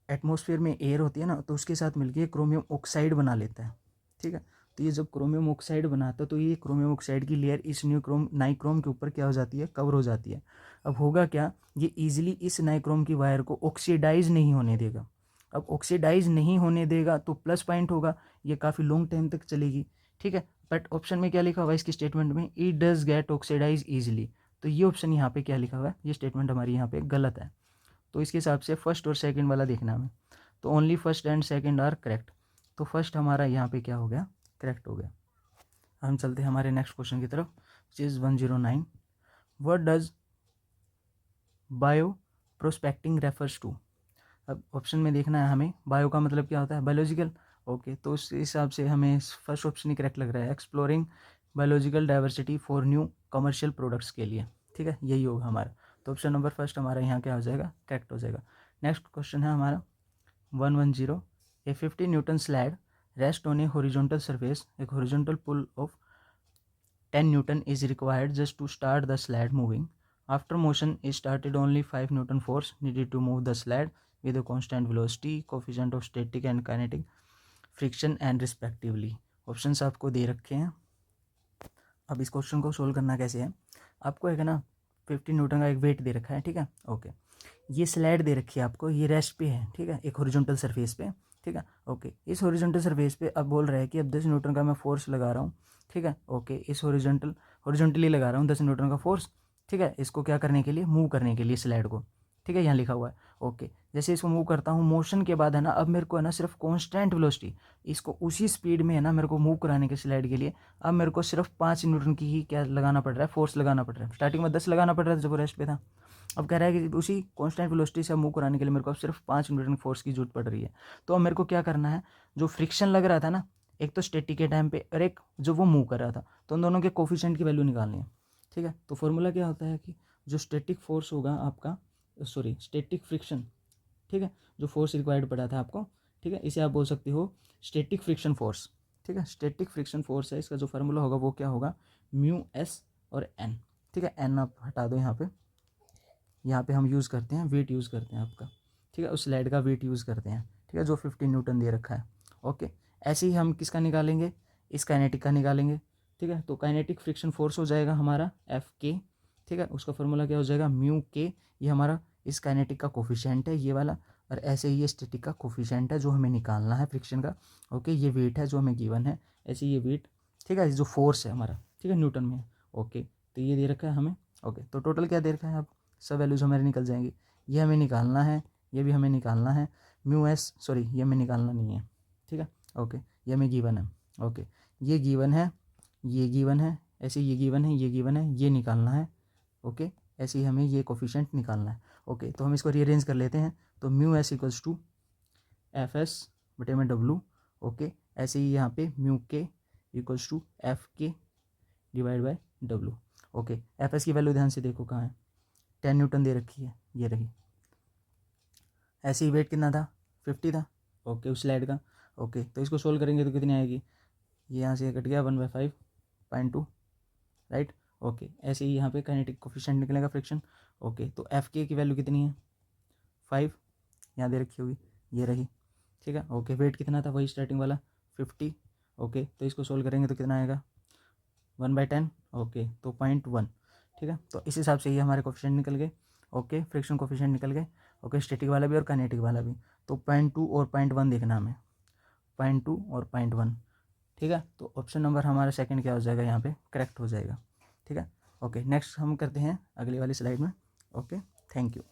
एटमॉस्फेयर में एयर होती है ना, तो उसके साथ मिलके क्रोमियम ऑक्साइड बना लेता है, ठीक है। तो ये जब क्रोमियम ऑक्साइड बनाता है तो ये क्रोमियम ऑक्साइड की लेयर इस नाइक्रोम के ऊपर क्या हो जाती है, कवर हो जाती है। अब होगा क्या, ये इजीली इस नाइक्रोम की वायर को ऑक्सीडाइज नहीं होने देगा। अब ऑक्सीडाइज नहीं होने देगा तो प्लस पॉइंट होगा, ये काफ़ी लॉन्ग टाइम तक चलेगी, ठीक है। बट ऑप्शन में क्या लिखा हुआ है इसकी स्टेटमेंट में, it does get oxidise easily, तो ये ऑप्शन यहाँ पे क्या लिखा हुआ है, ये स्टेटमेंट हमारी यहाँ पे गलत है। तो इसके हिसाब से फर्स्ट और सेकंड वाला देखना हमें, तो only first and second are correct. तो फर्स्ट हमारा यहाँ पे क्या हो गया, करेक्ट हो गया। हम चलते हैं हमारे नेक्स्ट क्वेश्चन की तरफ, which is 109 what does bioprospecting refers to. अब ऑप्शन में देखना है हमें, बायो का मतलब क्या होता है, बायोलॉजिकल, ओके। तो उस हिसाब से हमें फर्स्ट ऑप्शन ही करेक्ट लग रहा है, exploring biological diversity for new commercial products के लिए, ठीक है, यही होगा हमारा। तो ऑप्शन नंबर फर्स्ट हमारा यहाँ क्या हो जाएगा, करेक्ट हो जाएगा। नेक्स्ट क्वेश्चन है हमारा 110 a 50 newton sled rest on a horizontal surface, एक horizontal pull of 10 Newton is required just to start the sled moving. After motion is started, only 5 Newton force needed to move the sled with a constant velocity, coefficient of static and kinetic friction and respectively. Options आपको दे रखे हैं। अब इस question को solve करना कैसे है, आपको एक ना 50 न्यूटन का एक वेट दे रखा है, ठीक है। ओके, ये स्लाइड दे रखी है आपको, ये रेस्ट पे है, ठीक है, एक हॉरिजॉन्टल सरफेस पे, ठीक है। ओके, इस हॉरिजॉन्टल सरफेस पे अब बोल रहा है कि अब 10 न्यूटन का मैं फोर्स लगा रहा हूँ, ठीक है। ओके, इस हॉरिजॉन्टली लगा रहा हूँ 10 न्यूटन का फोर्स, ठीक है, इसको क्या करने के लिए, मूव करने के लिए स्लाइड को, ठीक है, यहाँ लिखा हुआ है। ओके, जैसे इसको मूव करता हूँ मोशन के बाद है ना, अब मेरे को है ना सिर्फ कांस्टेंट वेलोसिटी, इसको उसी स्पीड में है ना मेरे को मूव कराने के स्लाइड के लिए अब मेरे को सिर्फ 5 न्यूटन की ही क्या लगाना पड़ रहा है, फोर्स लगाना पड़ रहा है। स्टार्टिंग में 10 लगाना पड़ रहा था जब वो रेस्ट पे था, अब कह रहा है कि उसी कांस्टेंट वेलोसिटी से मूव कराने के लिए मेरे को अब सिर्फ 5 न्यूटन फोर्स की जरूरत पड़ रही है। तो अब मेरे को क्या करना है, जो फ्रिक्शन लग रहा था ना एक तो स्टैटिक के टाइम पे और एक जो वो मूव कर रहा था, तो उन दोनों के कोफिशिएंट की वैल्यू निकालनी है। ठीक है, तो फॉर्मूला क्या होता है कि जो स्टैटिक फोर्स होगा आपका, सॉरी स्टैटिक फ्रिक्शन, ठीक है, जो फोर्स रिक्वायर्ड पड़ा था आपको, ठीक है, इसे आप बोल सकते हो स्टैटिक फ्रिक्शन फोर्स। ठीक है, स्टैटिक फ्रिक्शन फोर्स है, इसका जो फार्मूला होगा वो क्या होगा, म्यू एस और एन। ठीक है, एन आप हटा दो यहाँ पे हम यूज़ करते हैं वेट यूज़ करते हैं आपका, ठीक है, उस स्लाइड का वेट यूज़ करते हैं, ठीक है, जो 15 न्यूटन दे रखा है। ओके, ऐसे ही हम किसका निकालेंगे, इस काइनेटिक का निकालेंगे। ठीक है, तो काइनेटिक फ्रिक्शन फोर्स हो जाएगा हमारा एफ के। ठीक है, उसका फॉर्मूला क्या हो जाएगा, म्यू के, ये हमारा इस काइनेटिक का कोफिशिएंट है ये वाला, और ऐसे ही ये स्टैटिक का कोफिशिएंट है जो हमें निकालना है फ्रिक्शन का। ओके, ये वेट है जो हमें गिवन है, ऐसे ये वेट, ठीक है, जो फोर्स है हमारा, ठीक है, न्यूटन में है। ओके, तो ये दे रखा है हमें। ओके, तो टोटल क्या दे रखा है, अब सब वैल्यूज हमारी निकल जाएंगी। ये हमें निकालना है, ये भी हमें निकालना है, म्यू एस, सॉरी ये हमें निकालना नहीं है। ठीक है, ओके, ये हमें गिवन है। ओके, ये गिवन है, ये गिवन है, ऐसे ये गिवन है, ये गिवन है, ये निकालना है। ओके, ऐसे ही हमें ये कोफिशिएंट निकालना है। ओके, तो हम इसको रीअरेंज कर लेते हैं, तो mu s equals to f s बटे में डब्लू। ओके, ऐसे ही यहाँ पे म्यू के इक्वल्स टू एफ के divide by W. Okay, F S की वैल्यू ध्यान से देखो कहाँ है, 10 न्यूटन दे रखी है, ये रही। ऐसे ही वेट कितना था, 50 था। ओके, उस स्लाइड का। ओके, तो इसको सोल्व करेंगे तो कितनी आएगी, ये यहाँ से कट गया 1/5.2, राइट। ओके, ऐसे ही यहाँ पे काइनेटिक कोफिशिएंट निकलेगा फ्रिक्शन। ओके, तो एफ के की वैल्यू कितनी है, 5, यहाँ दे रखी होगी, ये रही। ठीक है, ओके, वेट कितना था, वही स्टार्टिंग वाला 50। ओके, तो इसको सोल्व करेंगे तो कितना आएगा, 1/10। ओके, तो 0.1। ठीक है, तो इस हिसाब से ये हमारे कोफिशिएंट निकल गए। ओके, फ्रिक्शन कोफिशिएंट निकल गए। ओके, स्टैटिक वाला भी और काइनेटिक वाला भी। तो 0.2 और 0.1 देखना हमें, 0.2 और 0.1। ठीक है, तो ऑप्शन नंबर हमारा सेकंड क्या हो जाएगा, यहाँ पे करेक्ट हो जाएगा। ठीक है, ओके, नेक्स्ट हम करते हैं अगली वाली स्लाइड में। Okay, thank you.